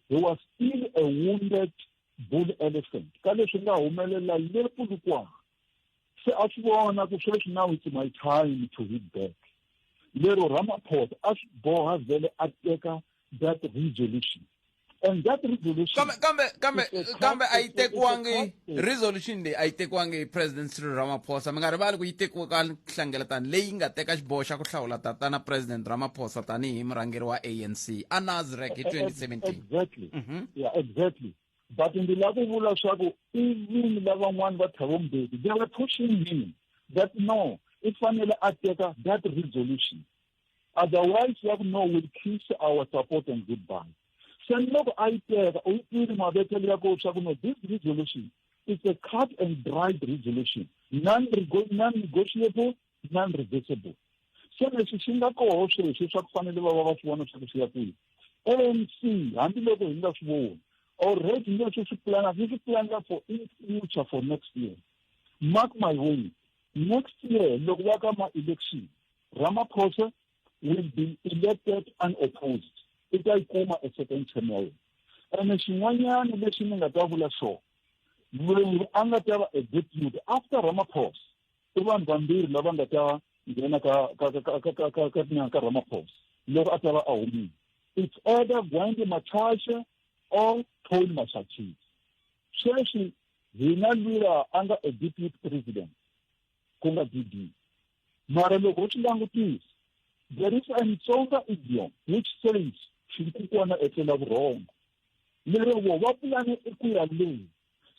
he was still a wounded bull elephant ka leswi nga humelela le Polokwane. Se a swi vona ku sweswi now it's my time to hit back. Lero Ramaphosa a swi boha vhele a teka that resolution. And that resolution
kambe a yi tekiwangi resolution leyi a yi tekiwangi President Cyril Ramaphosa. Mi nga rivali ku yi tekiwa ka nhlengeletano leyi nga teka xiboho xa ku hlawula tatana President Ramaphosa tanihi murhangeri wa ANC a Nasrec hi 2017.
Exactly. Yeah, exactly. But in the level of Shago, even level one but they were pushing him that no, it's finally Ateka that resolution. Otherwise, we'll kiss our support and goodbye. So look, I tell this resolution is a cut and dried resolution, non-negotiable, non-reversible. So the Singapore ANC, already plan for future for next year. Mark my word. Next year, look my election. Ramaphosa will be elected unopposed. It will come a second scenario. And as Hanyane election in the Vulavula show, will angatava a deputy after Ramaphosa. Ivan Gambir Lavangata Ramaphosa. Lord Atava Aumi. It's either Gwandi Matasha or Paul Masachi. Sheshi, Hinalira under a deputy president, Konga DD. Maralo Gochilangutis, there is an Tsonga idiom which says, Shikukwana etela wrong. Lero Wapulane Ekuyale.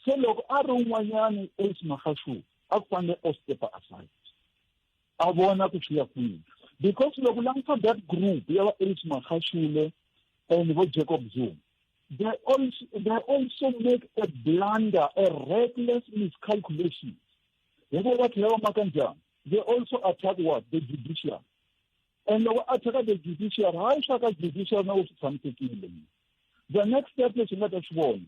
So log Arumanyani is Mahashu, Afande Ostepa aside. I wanna to share queen. Because Logulanka that group, Yala is Mahashule and Jacob Zoom. They also make a blunder, a reckless miscalculation. They also attack what? The judiciary. And they attack the judiciary. How should the judiciary know something? The next step is let us warn.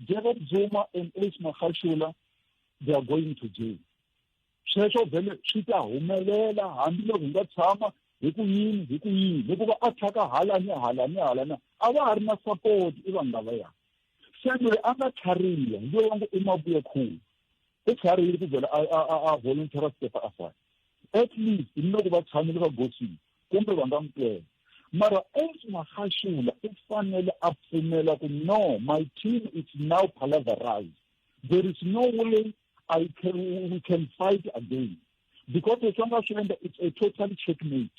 Jacob Zuma and Ace Mahashula, they are going to jail. Shesho Vele Chita, Humelela, Handilo, Hingatsama, Hikuyin, Loko Ataka Halana. Our arena support even Navaya. Send other Karia, you want to be a cool. It's Harry is a volunteer step aside. At least you know what Hamilton Gossi, Kumba Vandam play. Mara Ace Mahashula, it's finally up to me. No, my team is now polarized. There is no way we can fight again. Because it's a total checkmate.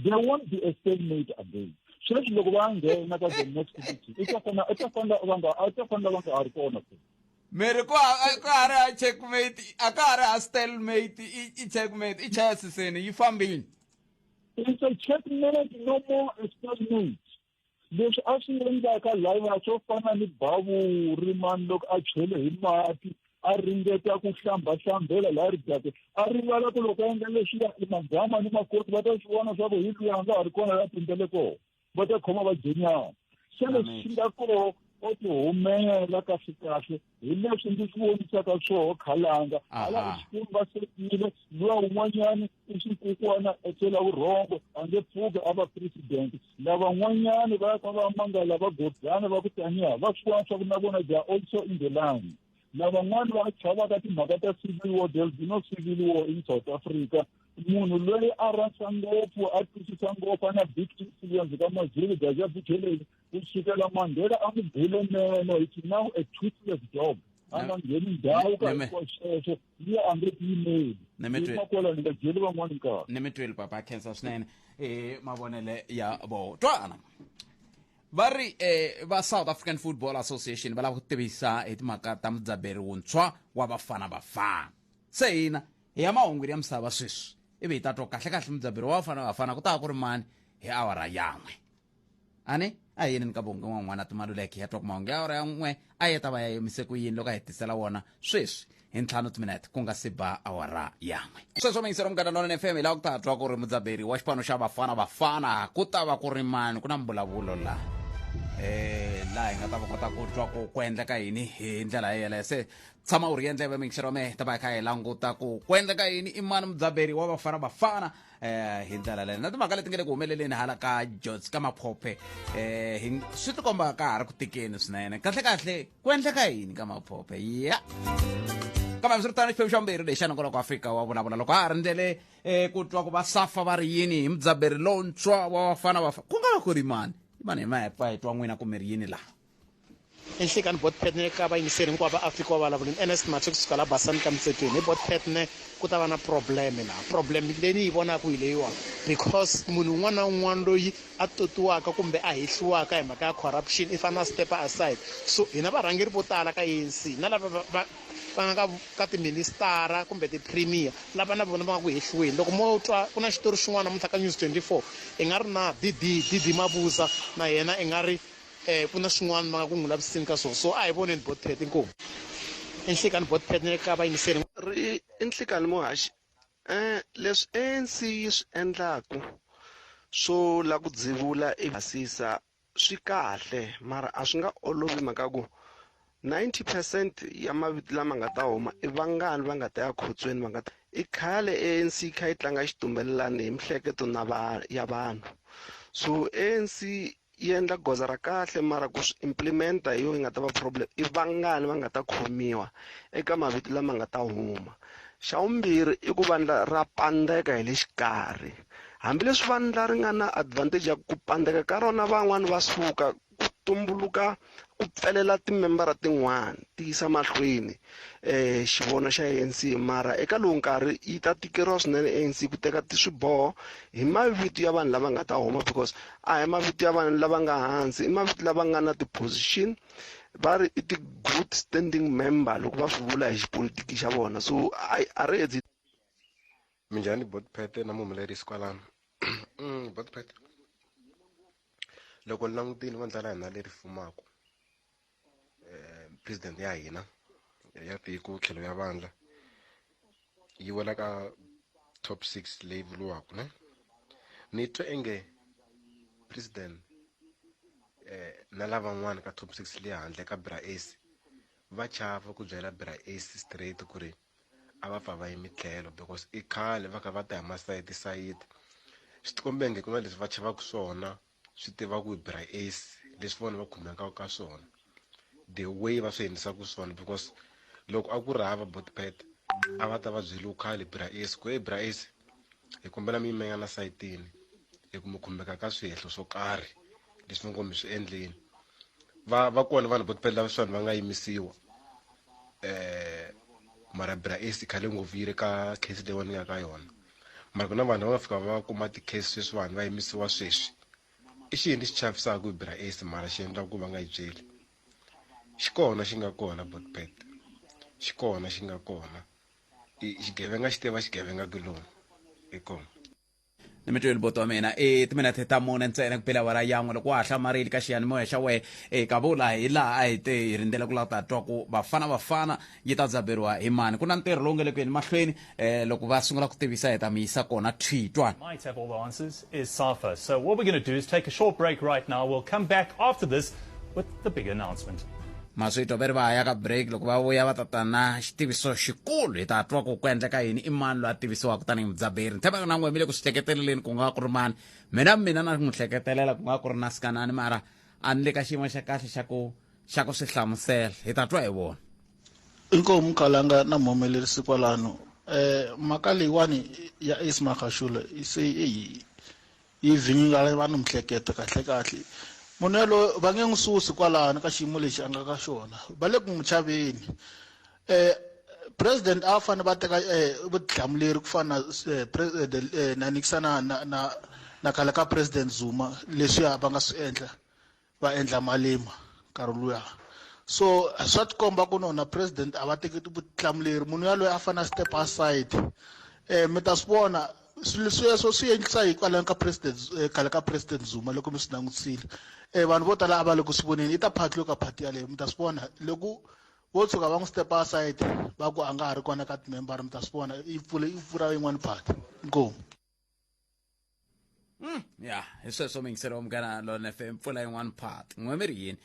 There won't be a stalemate again. She's the one there, not the next city. It's a
Mereko akara checkmate, akara stalemate, checkmate, each has to say, you family.
It's a checkmate, no more a stalemate. There's actually like a live, so finally, Babu, Riman, look, actually, a ringeta ku hlambela la ri date a rivala ku loko endla leswiya magama ni makoti va ta swi vona swa ku hi luya a nga ha ri kona la printele kona va ta khoma va jenyana se leswi swi nga koho o ti humela kahle hi leswi ndzi swi vonisaka swoho khalanga hala xikwembu va sekile luwa un'wanyani i xikukwana etlela vurhongo a nge pfuki a va president lavan'wanyani va ya ka va mangala va godzana va ku taniya va swi vona swa ku na vona they are also in the line lavan'wani va chavaka timhaka ta civil war there will be no civil war in South Africa munhu loyi a rhandza ngopfu a twisisa ngopfu a na big influence ka mazulu gaja butheleni kusukela Mandela a n'wi bile neno it's now a toothless job a nga ngheni ndhawu ka sweswo liya a nge tiyimeli makola ni nga jeli van'wani nkarhi
nimitweli papa khensa swinene mavonele ya vo twana va ri va South African Football Association va lava ku tivisa hi timhaka ta Mudzabheri wuntshwa wa Bafana Bafana se hina hi ya mahungu ya misava sweswi ivi hi ta twa kahle Mudzabheri wa Bafana Bafana ku ta ku ri mani hi awara yan'we ane a yini ni ka bonge n'wana timaluleke ya twa ku mahungu ya awara yan'we a yi ta va ya yimise ku yini loko a hetisela wona sweswi hi 5 timinete ku nga si ba awara yan'we sweswo mingisero mugada nonene FM laha ku ta twa ku ri Mudzabheri wa xipano xa Bafana Bafana ku ta va ku ri mani ku na mbulavulo laha laha hi nga ta va kota ku twa ku endleka yini hi ndlela yeleyo se tshama u ri endleve mingisero me ta va kha hi languta ku endleka yini i mani Mudzabheri wa Bafana Bafana hi ndlela leyo na timhaka leti nga le ku humeleleni hala ka Jots ka maphophe swi ti komba ka ha ri ku tikeni swinene kahle ku endleka yini ka maphophe ya kambe swi ri tani xiphemu xa vumbirhi lexi xa nongonoko wa Afrika wa vulavula loko ha ri ndlele ku twa ku va safa va ri yini hi Mudzabheri lowuntshwa wa Bafana Bafana ku nga va ku ri mani mani hi mahepa hi twa n'wina kumbe ri yini laha
enhlekani bot petne ka vayingiseri hinkwavo va Afrika wa vulavuleni Ernest Mathebula kusuka la Basani ka Mtsetweni hi bot petne ku ta va na problem laha problem leyi ni yi vonaka hi leyiwa because munhu un'wana na un'wana loyi a totiwaka kumbe a hehliwaka hi mhaka ya corruption i fanele a step aside so hina varhangeri vo tala ka ANC na lava va nga ka tiministara kumbe ti-premier lava na vona va nga ku hehliweni loko mo twa ku na xitori xin'wana namuntlha ka News 24 i nga ri na Didi Mabuza na yena i nga ri ku na swin'wana va nga ku n'wi laviseni ka swona so a hi voneni botpet inkomu enhlekani botpet ni le ka vayingiseri
enhlekani muhaxi leswi ANC yi swi endlaku swo la ku dzivula i basisa swi kahle mara a swi nga olovi mhaka ku 90% ya mavito lama nga ta huma i vangani va nga ta ya khotsweni va nga ta i khale ANC kha yi tlanga xitumbelelani hi mihleketo ya vanhu so ANC yi endla goza ra kahle mara ku swi implementa hi yo yi nga ta va problem i vangani va nga ta khomiwa eka mavito lama nga ta huma xa vumbirhi i ku vandla ra pandeka hi le xikarhi hambileswi vandla ri nga na advantage ya ku pandeka ka rona van'wani va suka ku tumbuluka ku pfelela timembara tin'wana ti yisa mahlweni xivono xa ANC mara eka lowu nkarhi yi ta tikeriwa swinene ANC ku teka swiboho hi mavito ya vanhu lava nga ta huma because a hi mavito ya vanhu lava nga hansi i mavito lava nga na ti-position va ri i ti-good standing member loko va swi vula hi xipolitiki xa vona so a ri edzi
minjhani botpet na muhumelerisi kwalano botpet loko ni langutile vandla ra hina leri fumaku president ya hina ya tiko tlhelo ya vandla yi wela ka top 6 leyi vuriwaka ne ni twa enge president na lavan'wana ka top 6 leyi handle ka Bra-AC va chava ku byela Bra-AC straight ku ri a va pfa va yi mitlhelo because i khale va kha va ta hi masayiti swi tikombenge ku na leswi va chavaka swona swi tivaku hi Bra-AC leswi vona va khumekaka ka swona the way va swi endlisaka swona because loko a ku ri hava botpet a va ta va byeli khale Bra-AC ku Bra-AC hi kombela mi yimela na sayitini hi ku mi khumeka ka swihehlo swo karhi leswi va ngo mi swi endleni va kona vanhu botpet lava swona va nga yimisiwa mara Bra-AC khale ngopfu yi ri ka case leyi ni nga ka yona mara ku na vanhu va nga fika va kuma ti-case sweswi vanhu va yimisiwa sweswi i xiyini xi chavisaka hi Bra-AC mara xi endla ku va nga yi byeli xi nga kona botpet xi nga kona xigevenga xi tiva xigevenga kuloni hi kona
nimetweli boto wa mina timinete ta mune ntsena kupela wara yan'we loko wa ha hlamarili ka xiyanimoya xa we ka vula hi laha a hi te hi rindzela ku lava ta twa ku Bafana yi ta dzaberiwa hi mani ku na ntirho lowu nga le ku yeni mahlweni loko va sungula ku tivisa hi ta mi yisa kona thwitwa.
Might have all the answers is Safa. So what we're going to do is take a short break right now. We'll come back after this with the big announcement.
Maswito beri va ya ka break loko va vuya va ta na xitiviso xikulu hi ta twa ku endleka yini i mani loyi a tivisiwaka tanihi Mudzabheri ntshemba na n'we mi le ku swi hleketeleleni ku nga ku ri mani mina na n'wi hleketelela ku nga ku ri na Sikanani mara a ni le ka xiyimo xa kahle xa ku swi hlamusela hi ta twa hi vona.
Inkomu Kalanga na muhumelerisi kwalano mhaka leyiwani ya Ismakhashule se yi vhinyingala vanhu mihleketo kahle munhu yalo va nge n'wi susi kwalano ka xiyimo lexi a nga ka xona va le ku n'wi chaveni president a fane va teka vutihlamuleri ku fana na nikisana na khale ka president Zuma leswiya va nga swi endla va endla malema nkarhi luya so swa tikomba ku nona president a va teki vutihlamuleri munhu yaloye a fane a step aside mi ta swi vona swilo sweswo swi endlisa hikwalaho ka president khale ka president Zuma loko mi swi langutisile vanhu vo tala a va le ku swi voneni i ta phati loko phati yaleyo mi ta swi vona loko vo tshuka va n'wi step aside va ku a nga ha ri kona ka timembara mi ta swi vona i pfula yin'wana phati inkomu
ya hi sweswo mi yingiseriwa mugana lona FM pfula yin'wana phati n'we mi ri yini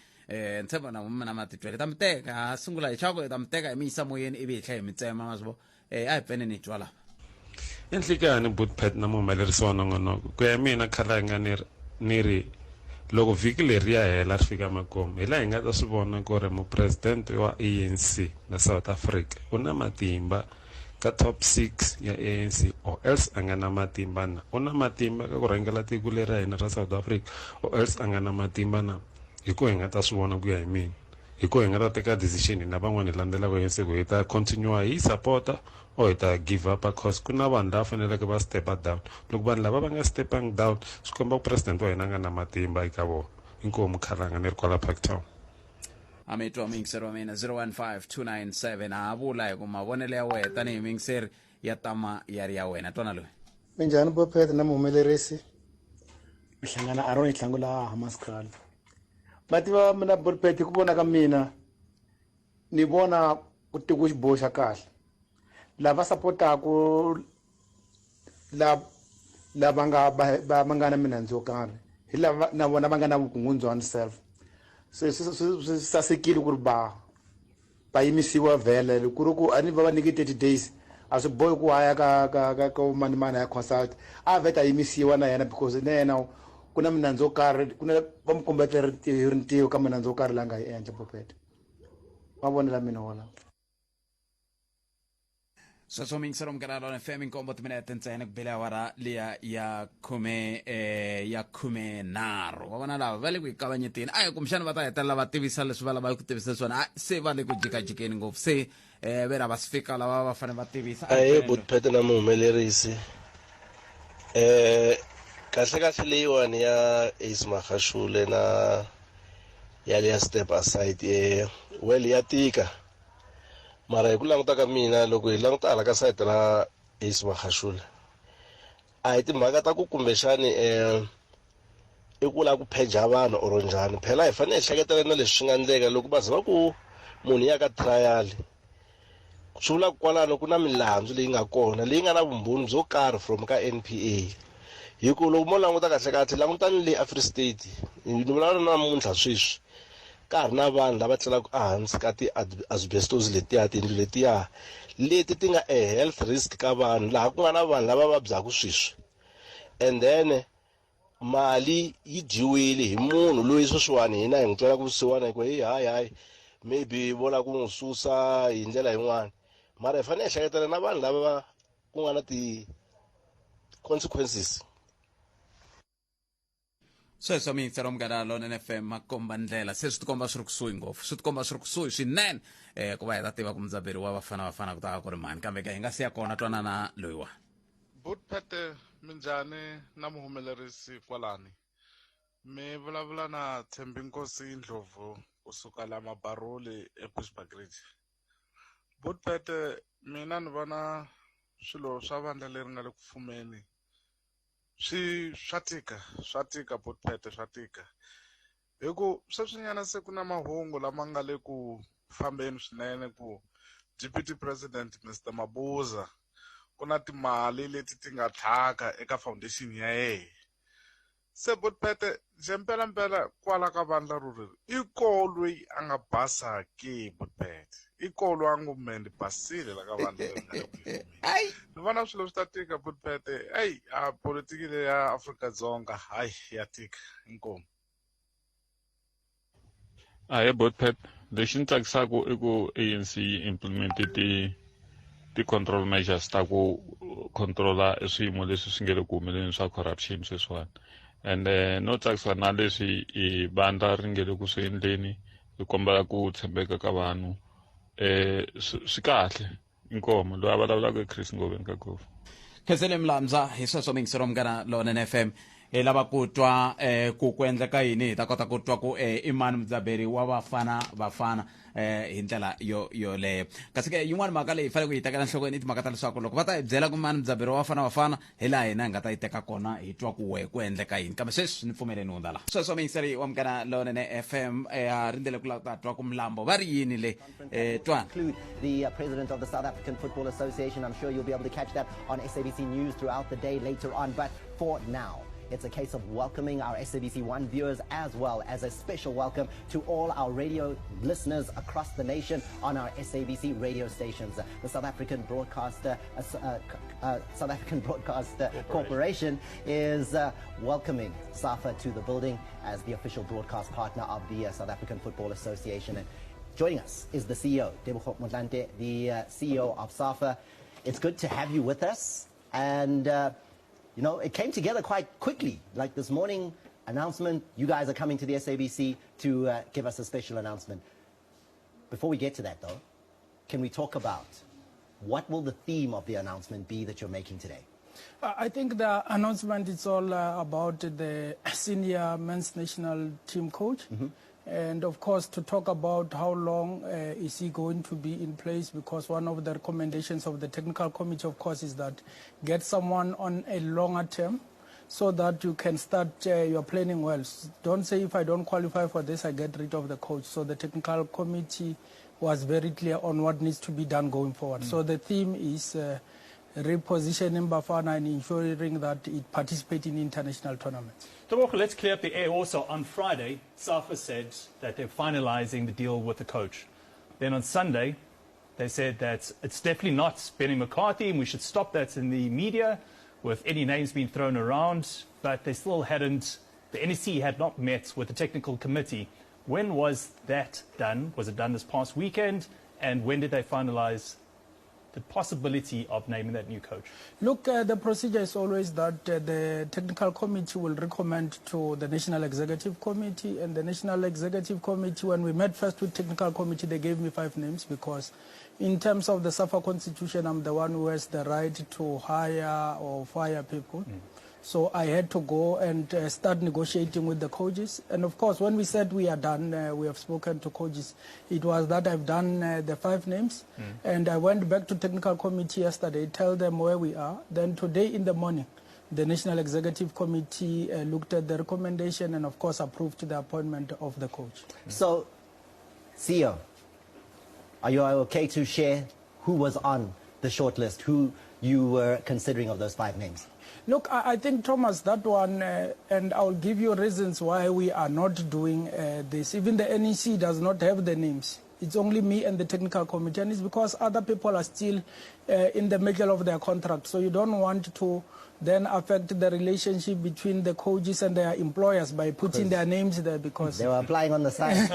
ntshemba na mina matitwele ta mi teka sungula hi chako ta mi teka hi mi yisa moyeni ivi hi tlhe hi mi tsema mazvo a hi pfene ni twa lava
enhlikani Bootpet na muhumelerisi wa nongonoko ku ya mina khala hi nga ni ri loko vhiki leri ya hela ri fika makumu hi laha hi nga ta swi vona ku ri mupresidente wa ANC na South Africa u na matimba ka top 6 ya ANC or else a nga na matimba na u na matimba ka ku rhangela tiko leri ra hina ra South Africa or else a nga na matimba na hi ku hi nga ta swi vona ku ya hi mina hi ku hi nga ta teka decision na van'wani hi landzelaka ANC ku hi ta continue hi supporta or hi ta give up because ku na vanhu lava faneleke va stepa down loko vanhu lava va nga stepang down swi komba ku president wa hina nga na matimba eka vona inkomu Khalanga ni ri kwala Parktown
a mi twa mingiseri wa mina 015297 a vula hi ku mavonelo ya wena tanihi mingiseri ya tama ya ri ya wena twana loyi
minjhani Bootpet na muhumelerisi mi hlangana a rona hi tlangula Hamaskral mativa mina Bootpet ku vona ka mina ni vona ku tiku xiboho xa kahle lava supportaku lava nga na minandzu yo karhi hi lava na vona va nga na vukungundzwana self swi sasekile ku ri va yimisiwa vhele ku ri ku a ni va nyiki 30 days a swi bohi ku haya ka manimani ya consult a vheta yimisiwa na yena because na yena ku na minandzu yo karhi ku na va mu kombetela rintiho ka minandzu yo karhi la nga yi endla Bootpet mavonela mina wona
sweswo mingisero mugana lona FM inkombo timinete ntsena ku bela wara liya ya khume nharhu va vona lava va le ku hi kavanyeteni kumxana va ta hetelela va tivisa leswi va lavaka ku tivisa swona se va le ku jikajikeni ngopfu se vera va swi fika lava va fanele va tivisa
Bootpet na muhumelerisi kahle leyiwani ya Ismakhashule na ya liya step aside well ya tika mara hi ku languta ka mina loko hi languta hala ka sayiti ra Ismakhashule a hi timhaka ta ku kumbexani i ku lava ku pheja vanhu or njhani phela hi fanele hi hleketela na leswi swi nga endleka loko va za va ku munhu ya ka trial swi vula kwalano ku na milandzu leyi nga kona leyi nga na vumbhoni byo karhi from ka NPA hi ku loko mo languta kahle langutani le Free State ni vulavula namuntlha sweswi ka ha ri na vanhu lava tlelaka ehansi ka ti-asbestos letiya tiyindlu letiya leti ti nga health risk ka vanhu laha ku nga na vanhu lava vabyaka sweswi and then mali yi dyiwile hi munhu loyi sweswiwani hina hi n'wi twela ku vusiwana hi ku hayi maybe vola ku n'wi susa hi ndlela yin'wana mara hi fanele hi hleketela na vanhu lava ku nga na ti-consequences
sweswo mingisero mugana lona FM makomba ndlela se swi tikomba swi ri kusuhi ngopfu swi tikomba swi ri kusuhi swinene ku va hi ta tiva ku Mudzabheri wa Bafana ku ta ku ri mani kambe ka hi nga siya kona twanana loyiwa
Bootpet minjhani na muhumelerisi kwalani mi vulavula na Thembinkosi Ndlovu kusuka la Mabaroli eBushbuckridge Bootpet mina ni vona swilo swa vandla leri nga le ku fumeni swa tika Buttpet swa tika hi ku sweswinyana se ku na mahungu lama nga le ku fambeni swinene ku deputy president Mr Mabuza ku na timali leti ti nga thyaka eka foundation ya yena. Se Buttpet mpela kwala ka vandla ruri i ko loyi a nga basa ke Buttpet i ko loyi a ngo mendi basile la ka vandla ni vona swilo swi ta tika Buttpet a politiki leyi ya Afrika-Dzonga ya tika inkomu.
Hi Buttpet, lexi ni tsakisaka i ku ANC yi implemente ti control measures ta ku controla swiyimo leswi swi nge le ku humeleni swa corruption sweswiwani, and no tsakisa na leswi i vandla ri nge le ku swi endleni hi kombela ku tshembeka ka vanhu swi kahle inkomo loyi a vulavulaka i Chris Ngoveni ka Gofu.
Khensele Mlamza hi sweswo mingisero mungana lona FM hi lava ku twa ku endleka yini hi ta kota ku twa ku i mani Mudzabheri wa Bafana Bafana hi ndlela yoleyo. Kasi ke yin'wana mhaka leyi hi fanele ku yi tekela nhlokweni i timhaka ta leswaku loko va ta hi byela ku mani Mudzabheri wa Bafana Bafana hi laha hina hi nga ta yi teka kona hi twa ku ku endleka yini, kambe sweswi ni pfumeleni ni hundza laha. Sweswo mingiseri wa mungana lona FM ha rindzele ku lava twa ku Mlambo va ri yini le twana.
The president of the South African Football Association. I'm sure you'll be able to catch that on SABC News throughout the day later on, but for now it's a case of welcoming our SABC One viewers as well as a special welcome to all our radio listeners across the nation on our SABC radio stations. The South African Broadcaster Corporation is welcoming SAFA to the building as the official broadcast partner of the South African Football Association. And joining us is the CEO, Tebogo Motlanthe, the CEO of SAFA. It's good to have you with us, and you know, it came together quite quickly. Like this morning announcement, you guys are coming to the SABC to give us a special announcement. Before we get to that though, can we talk about what will the theme of the announcement be that you're making today?
I think the announcement is all about the senior men's national team coach. And of course, to talk about how long is he going to be in place, because one of the recommendations of the technical committee, of course, is that get someone on a longer term so that you can start your planning well. Don't say, if I don't qualify for this, I get rid of the coach. So the technical committee was very clear on what needs to be done going forward. So the theme is repositioning Bafana and ensuring that it participates in international tournaments.
Let's clear up the air also. On Friday, SAFA said that they're finalizing the deal with the coach. Then on Sunday, they said that it's definitely not Benny McCarthy and we should stop that in the media with any names being thrown around, but they still hadn't, the NEC had not met with the technical committee. When was that done? Was it done this past weekend? And when did they finalize the possibility of naming that new coach?
Look, the procedure is always that the technical committee will recommend to the National Executive Committee, and the National Executive Committee, when we met first with technical committee, they gave me 5 names because in terms of the SAFA constitution, I'm the one who has the right to hire or fire people. So I had to go and start negotiating with the coaches. And of course, when we said we are done, we have spoken to coaches, it was that I've done the 5 names. And I went back to technical committee yesterday, tell them where we are. Then today in the morning, the National Executive Committee looked at the recommendation and of course approved the appointment of the coach.
So, CEO, are you okay to share who was on the shortlist, who you were considering of those 5 names?
Look, I think, Thomas, that one, and I'll give you reasons why we are not doing this. Even the NEC does not have the names. It's only me and the technical committee, and it's because other people are still in the middle of their contract. So you don't want to then affect the relationship between the coaches and their employers by putting their names there, because
they were applying on the side.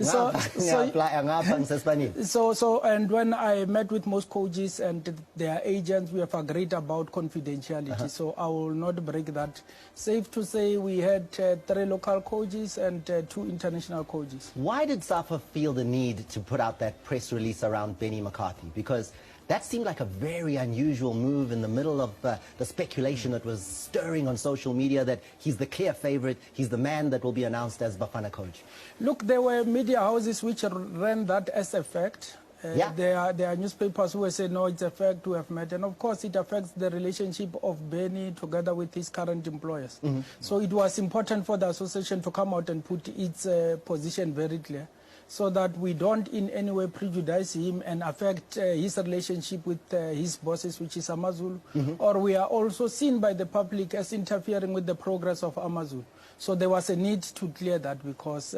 So and when I met with most coaches and their agents, we have agreed about confidentiality. So I will not break that. Safe to say we had 3 local coaches and 2 international coaches.
Why did SAFA feel the need to put out that press release around Benny McCarthy? Because that seemed like a very unusual move in the middle of the speculation that was stirring on social media that he's the clear favorite, he's the man that will be announced as Bafana coach.
Look, there were media houses which ran that as a fact.
Yeah.
There are newspapers who say, no, it's a fact, we have met. And of course, it affects the relationship of Benny together with his current employers. So it was important for the association to come out and put its position very clear, so that we don't in any way prejudice him and affect his relationship with his bosses, which is Amazulu, or we are also seen by the public as interfering with the progress of Amazulu. So there was a need to clear that, because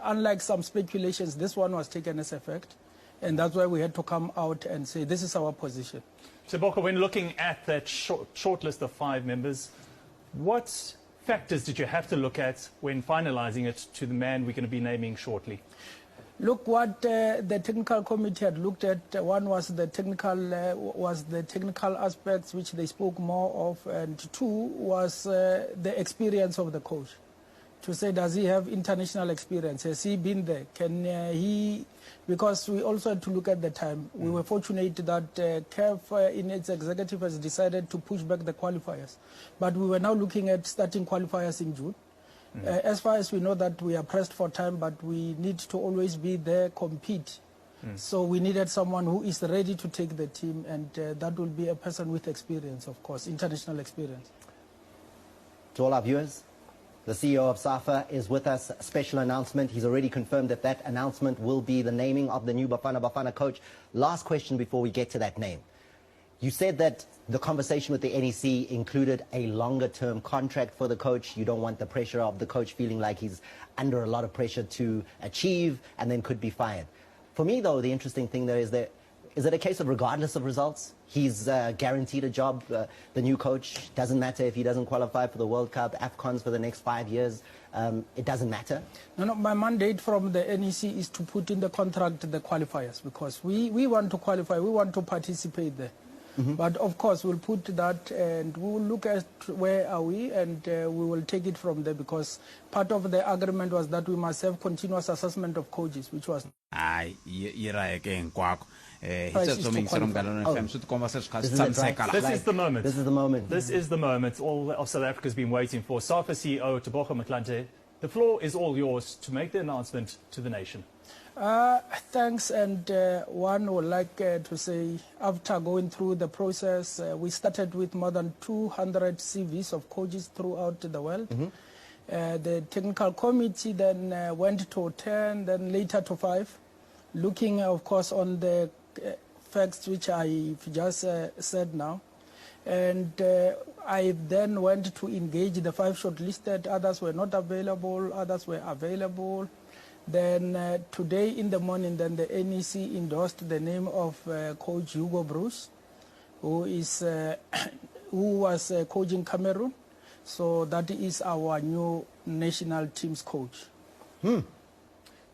unlike some speculations, this one was taken as a fact, and that's why we had to come out and say this is our position.
Tebogo, when looking at that short list of 5 members, what factors did you have to look at when finalizing it to the man we're going to be naming shortly?
Look, what the technical committee had looked at, one was the technical aspects, which they spoke more of, and 2 was the experience of the coach. To say, does he have international experience? Has he been there? Can he? Because we also had to look at the time. We were fortunate that CAF in its executive has decided to push back the qualifiers. But we were now looking at starting qualifiers in June. As far as we know that we are pressed for time, but we need to always be there, compete. So we needed someone who is ready to take the team, and that will be a person with experience, of course, international experience.
To all our viewers, the CEO of SAFA is with us. A special announcement. He's already confirmed that that announcement will be the naming of the new Bafana Bafana coach. Last question before we get to that name. You said that the conversation with the NEC included a longer-term contract for the coach. You don't want the pressure of the coach feeling like he's under a lot of pressure to achieve and then could be fired. For me, though, the interesting thing there is that, is it a case of regardless of results, he's guaranteed a job, the new coach? Doesn't matter if he doesn't qualify for the World Cup, AFCONs for the next 5 years. It doesn't matter?
No, my mandate from the NEC is to put in the contract the qualifiers, because we want to qualify, we want to participate there. But of course, we'll put that and we will look at where are we, and we will take it from there, because part of the agreement was that we must have continuous assessment of coaches, which was...
This is
the moment.
This is the moment.
This is the moment all of South Africa has been waiting for. SAFA CEO Tebogo Motlanthe, the floor is all yours to make the announcement to the nation.
Thanks, and one would like to say, after going through the process, we started with more than 200 CVs of coaches throughout the world. The technical committee then went to 10, then later to 5, looking, of course, on the facts which I've just said now. And I then went to engage the 5 shortlisted. Others were not available, others were available. Then today in the morning, then the NEC endorsed the name of Coach Hugo Bruce, who was coaching Cameroon. So that is our new national team's coach.
We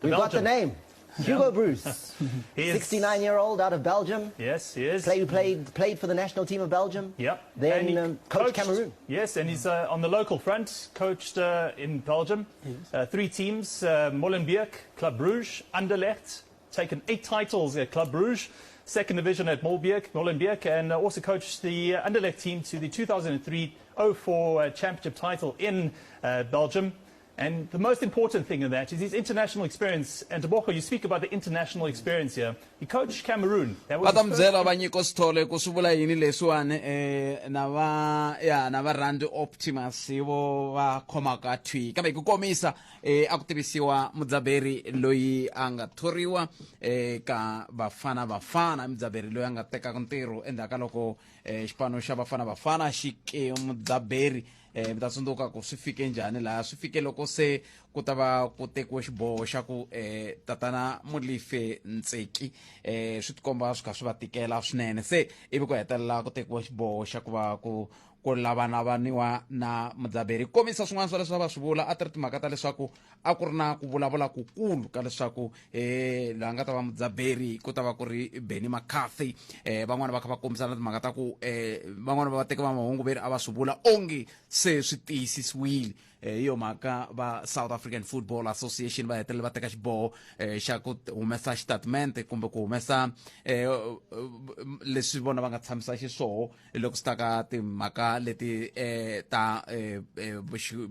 got the name. Hugo Bruce, 69-year-old out of Belgium.
Yes, he is.
Played for the national team of Belgium.
Yep.
Then coached Cameroon.
Yes, and he's on the local front, coached in Belgium. Yes. 3 teams, Molenbeek, Club Brugge, Anderlecht, taken 8 titles at Club Brugge, 2nd division at Molenbeek, and also coached the Anderlecht team to the 2003-04 championship title in Belgium. And the most important thing in that is his international experience. And Tebogo, you speak about the international experience here. He coached Cameroon. That was
na Rand Optimus va khomaka twi kambe ku komisa akutivisiwa Mudzabheri loyi anga thoriwa ka Bafana Bafana. Mudzabheri loyi anga teka ntirho endzhaku loko xipano xa Bafana Bafana xi ke Mudzabheri mi ta tsundzuka ku swi fike njhani laha swi fike loko se ku ta va ku tekiwa xiboho xa ku tatana Mulife Ntseki swi tikomba swi kha swi va tikela swinene, se ivi ku hetelela ku tekiwa xiboho xa ku va ku lavanavaniwa na Mudzabheri. Komisa swin'wana swa leswi va swi vula a ti ri timhaka ta leswaku a ku ri na ku vulavula kukulu ka leswaku laha nga ta va Mudzabheri ku ta va ku ri Benny McCarthy. Van'wana va kha va kombisa na timhaka ta ku van'wana va vateki va mahungu veri a va swi vula onge se swi tiyisisiwile. Hi yo mhaka va South African Football Association va hetelela va teka xiboho xa ku humesa xitatimende kumbe ku humesa leswi vona va nga tshamisa xiswoho loko swi ta ka timhaka timhaka leti ta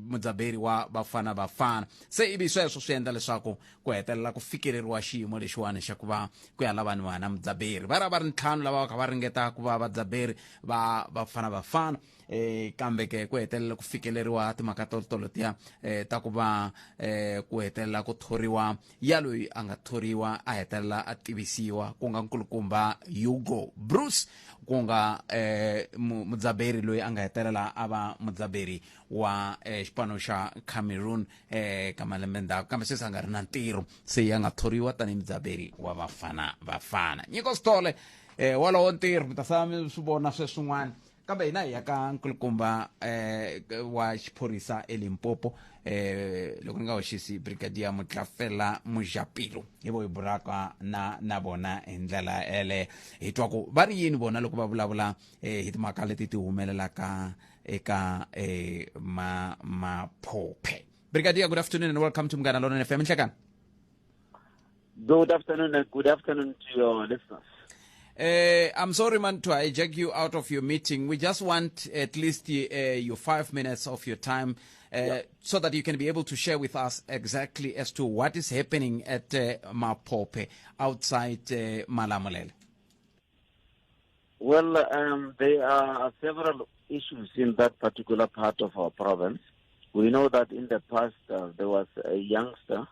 Mudzabheri wa Bafana Bafana se ivi sweswo swi endla leswaku ku hetelela ku fikeleriwa xiyimo lexiwani xa ku va ku ya lavaniwa na Mudzabheri va ri ntlhanu lava va kha va ringeta ku va Vadzabheri va Bafana Bafana kambe ke ku hetelela ku fikeleriwa timhaka tolotiya ta ku va ku hetelela ku thoriwa ya loyi a nga thoriwa a hetelela a tivisiwa ku nga nkulukumba Hugo Bruce ku nga Mudzabheri loyi a nga hetelela a va Mudzabheri wa xipano xa Cameroon ka malembe ndzhaku kambe sweswi a nga ri na ntirho se ya nga thoriwa tanihi Mudzabheri wa Bafana Bafana nyiko Sithole walowo ntirho mi ta sala mi swi vona sweswin'wana kambe hina hi ya ka nkulukumba wa xiphorisa eLimpopo loko ni nga hoxisi brigadier Motlafela Mujapilo hi vo hi buraka na vona hi ndlela ele hi twa ku va ri yini vona loko va vulavula hi timhaka leti ti humelelaka eka maphophe. Brigadier, good afternoon and welcome to Mgana Lona FM.
Good afternoon and good afternoon to your listeners.
I'm sorry, man, to hijack you out of your meeting. We just want at least your 5 minutes of your time so that you can be able to share with us exactly as to what is happening at Mapope outside Malamulele.
Well, there are several issues in that particular part of our province. We know that in the past there was a youngster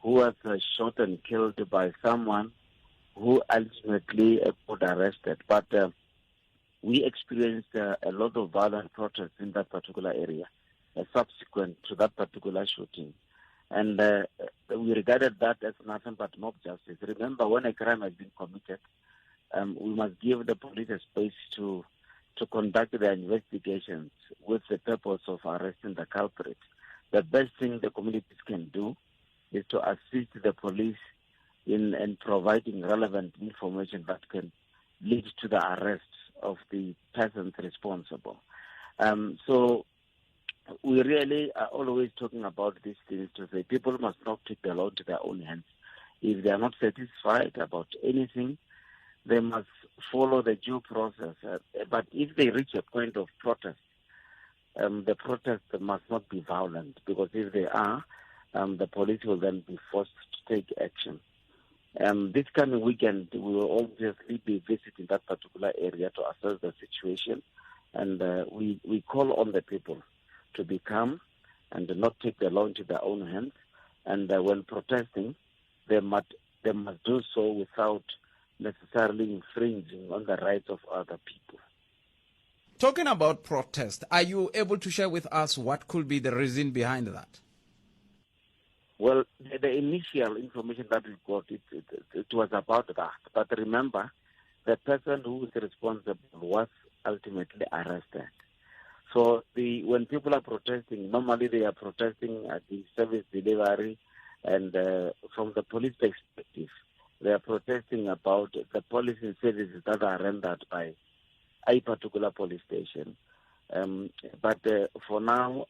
who was shot and killed by someone who ultimately got arrested. But we experienced a lot of violent protests in that particular area subsequent to that particular shooting. And we regarded that as nothing but mob justice. Remember, when a crime has been committed, we must give the police a space to conduct their investigations with the purpose of arresting the culprit. The best thing the communities can do is to assist the police in providing relevant information that can lead to the arrest of the persons responsible. So we really are always talking about these things to say people must not take the law into their own hands. If they are not satisfied about anything, they must follow the due process. But if they reach a point of protest, the protest must not be violent, because if they are, the police will then be forced to take action. This coming weekend, we will obviously be visiting that particular area to assess the situation, and we call on the people to be calm and not take the law into their own hands. And when protesting, they must do so without necessarily infringing on the rights of other people.
Talking about protest, are you able to share with us what could be the reason behind that?
Well, the initial information that we got, it was about that. But remember, the person who is responsible was ultimately arrested. So when people are protesting, normally they are protesting at the service delivery, and from the police perspective, they are protesting about the policy services that are rendered by a particular police station. But for now,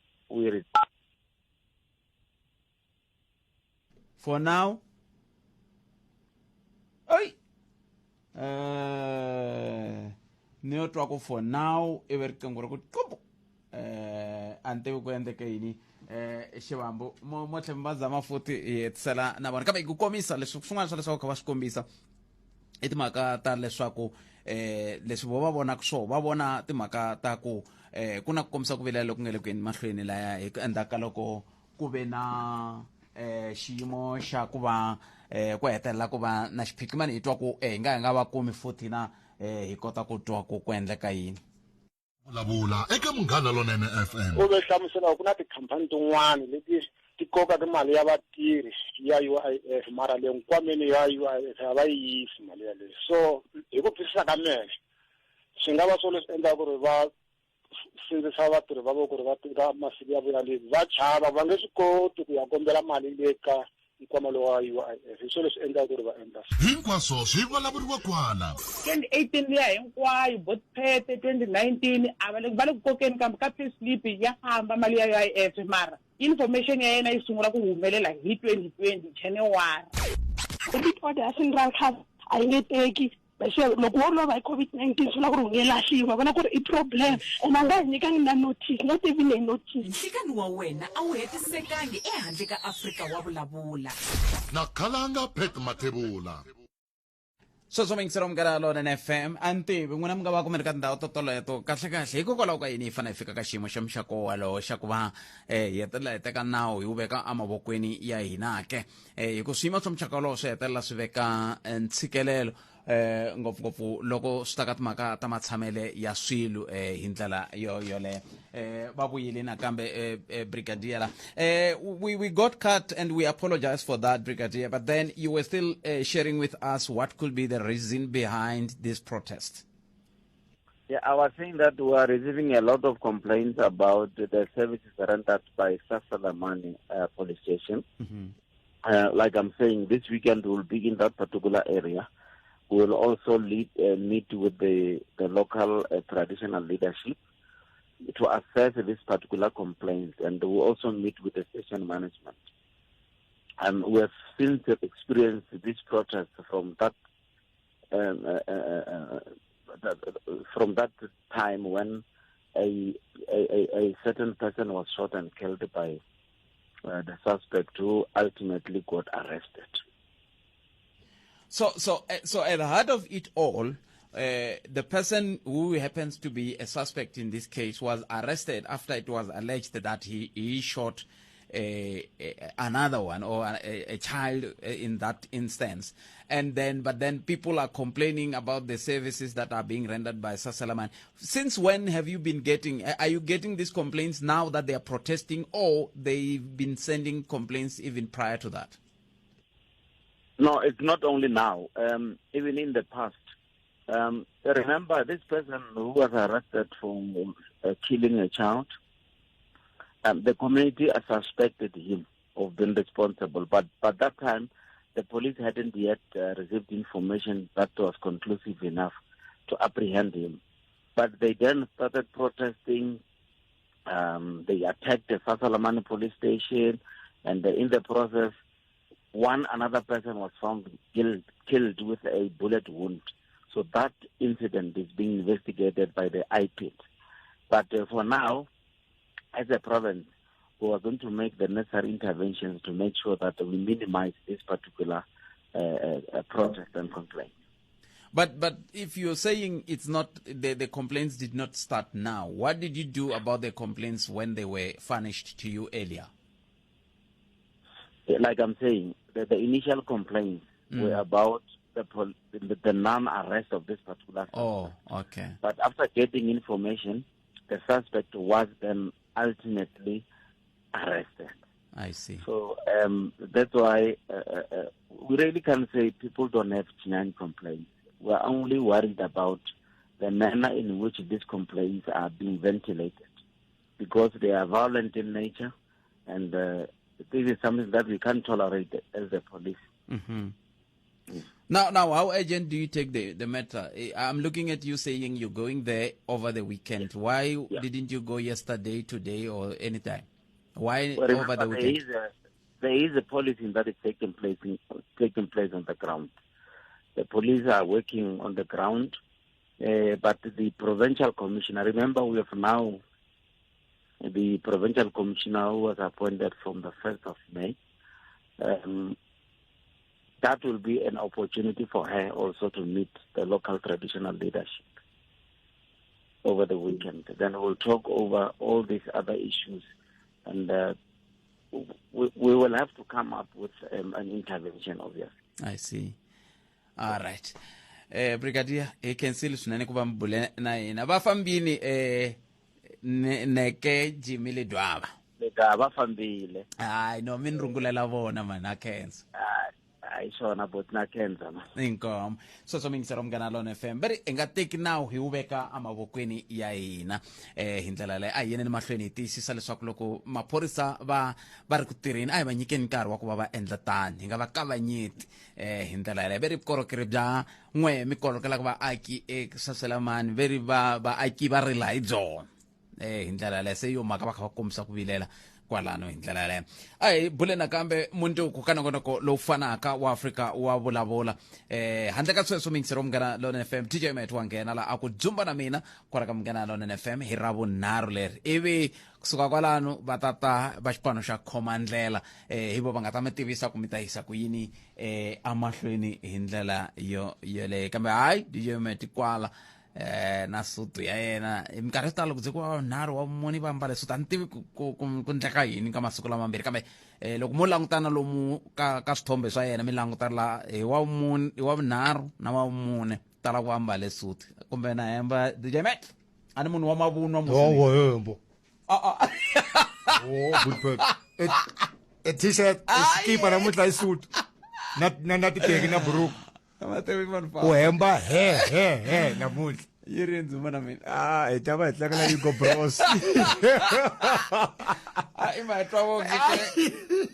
For now, oi, neo twako for now, everkangura ku kopo, ante ukwende kaini, shivambo, mo tlembaza mafuti yetsela na bana kama ikukomisa leswi swin'wana swa leswaku va swi kombisa i timhaka ta leswaku leswi vo va vonaka swo va vona timhaka ta ku ku na ku kombisa ku vilela loku nga le ku yeni mahlweni laya hi ku endlaka loko ku ve na xiyimo xa ku va ku hetelela ku va na xiphiqo mani hi twa ku hi nga va kumi futhi na hi kota ku twa ku endleka yini.
Vulavula eka Munghana Lonene FM.
U ve hlamusela ku na tikhampani tin'wana leti ti kokaka mali ya vatirhi ya UIF mara le nkwameni ya UIF a va yisi mali yaleyo. So hi ku twisisa ka mehe swi nga va swo leswi endla ku ri va sindzisa vatirhi va vo ku ri va tika masiku ya vona leyi va chava va nge swi koti ku ya kombela mali le ka nkwama lowu wa UIF. Hi swo leswi endlaka ku ri va endla
hinkwaswo swi vulavuriwa kwala
2018 liya hinkwayo botpete 2019 a va le ku kokeni kambe ka pay slip ya famba mali ya UIF mara information ya yena yi sungula ku humelela hi 2020 January.
Audit order ya Central Court a yi nge teki bese loko wo lova hi COVID-19 swi la ku ri u nge lahliwa vona ku ri i problem and a nga hi nyikangi na notice not even a notice.
Nhlekani wa wena a wu hetisekangi ehandle ka Afrika wa vulavula.
nakhalanga pet Mathebula.
so mingisero mkala lona na FM antivi n'wina mi nga va kumeni ka tindhawu to toleto kahle hikokwalaho ka yini hi fana hi fika ka xiyimo xa muxako walowo xa ku va hi hetelela hi teka nawu hi wu veka emavokweni ya hina ke hi ku swiyimo swa muxaka walowo swi hetelela swi veka ntshikelelo ngopfungopfu loko swi ta ka timhaka ta matshamele ya swilo hi ndlela yoleyo va vuyile nakambe brigadier we got cut and we apologize for that, brigadier, but then you were still sharing with us what could be the reason behind this protest.
Yeah, I was saying that we are receiving a lot of complaints about the services rendered by Sasalamani police station. Like I'm saying, this weekend we'll be in that particular area. We will also meet with the local traditional leadership to assess this particular complaint, and we will also meet with the station management. And we have since experienced this protest from that time when a certain person was shot and killed by the suspect, who ultimately got arrested.
So at the heart of it all, the person who happens to be a suspect in this case was arrested after it was alleged that he shot another one, or a child in that instance. But then people are complaining about the services that are being rendered by Sasalaman. Since when have you been are you getting these complaints now that they are protesting, or they've been sending complaints even prior to that?
No, it's not only now. Even in the past. Remember, this person who was arrested for killing a child, the community suspected him of being responsible. But at that time, the police hadn't yet received information that was conclusive enough to apprehend him. But they then started protesting. They attacked the Sasalamani police station, and in the process, another person was found killed with a bullet wound. So that incident is being investigated by the IPID. But for now, as a province, we are going to make the necessary interventions to make sure that we minimize this particular protest and complaint.
But if you're saying it's not the complaints did not start now, what did you do about the complaints when they were furnished to you earlier?
Like I'm saying, the initial complaints were about the non-arrest of this particular suspect.
Oh, okay.
But after getting information, the suspect was then ultimately arrested.
I see.
So that's why we really can say people don't have genuine complaints. We're only worried about the manner in which these complaints are being ventilated, because they are violent in nature, and this is something that we can't tolerate as the police.
Now, how urgent do you take the matter? I'm looking at you saying you're going there over the weekend. Why didn't you go yesterday, today, or anytime? Why over the weekend?
There is a policing that is taking place on the ground. The police are working on the ground, but the provincial commissioner, remember we have now the provincial commissioner who was appointed from the 1st of May. That will be an opportunity for her also to meet the local traditional leadership over the weekend. Then we'll talk over all these other issues, and we will have to come up with an intervention, obviously.
I see. All right. Brigadier, can still sunane kuba mbule na ina bafambini neke jimile dwaba.
Bafambile.
Ay no min rungulela bona mana kenza.
Ayishona but na kenza ma.
Inkom. So mingisero mngana lona FM. Beri engateki now hi ubeka amavokweni ya hina. Hindlela le ayene ni mahlweni tisisa leswaku loko maphorisa va ri ku tirheni ay va nyikeni nkarhi wa ku va va endla tani. Hi nga va kavanyeti hindlela le beri vukorhokeri bya n'we mi korhokela ku vaaki eSaselamani beri vaaki va rila hi byona. Hindlela le se yo maka va kha va kombisa ku vilela kwalano hi ndlela leyo a hi bule nakambe mundzuku ka nongonoko lowu fanaka wa Afrika wa vulavula handle ka sweswo mingisero munghana Lona FM DJ Met wa nghena la a ku dzumba na mina kwala ka munghana Lona FM hi ravunharhu leri ivi kusuka kwalano va tata va xipano xa khomandlela hi vo va nga ta mi tivisa ku mi ta yisa ku yini amahlweni hi ndlela yoleyo kambe hayi DJ Met kwala na sutu ya yena minkarhi talo ku ku nharhu wa muni va mbale sutu a ni tivi ku ndleka yini ka masiku lamambirhi kambe loko mo langutana lomu ka swithombe swa yena mi languta la hi wa vunharhu na wa vumune tala ku ambale sutu kumbe na hemba DJ Met a ni munhu wa mavunwa
hembo good a t-shirt skipa namuntlha i suit na titeki na buruku u hemba he namuntlha
yi ri ndzuma na mina
hi ta va hi tlangela Hugo Bros
i ma twa vonge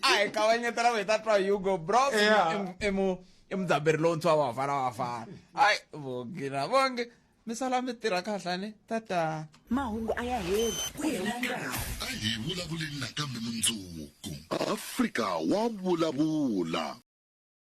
hi kavanyetela ku hi ta twa Hugo Bros i Mudzabheri lowuntshwa wa Bafana Bafana hayi vonge na vonge mi sala mi tirha kahlani tata
mahungu a ya heli
a hi vulavuleni nakambe mundzuku Afrika wa vulavula.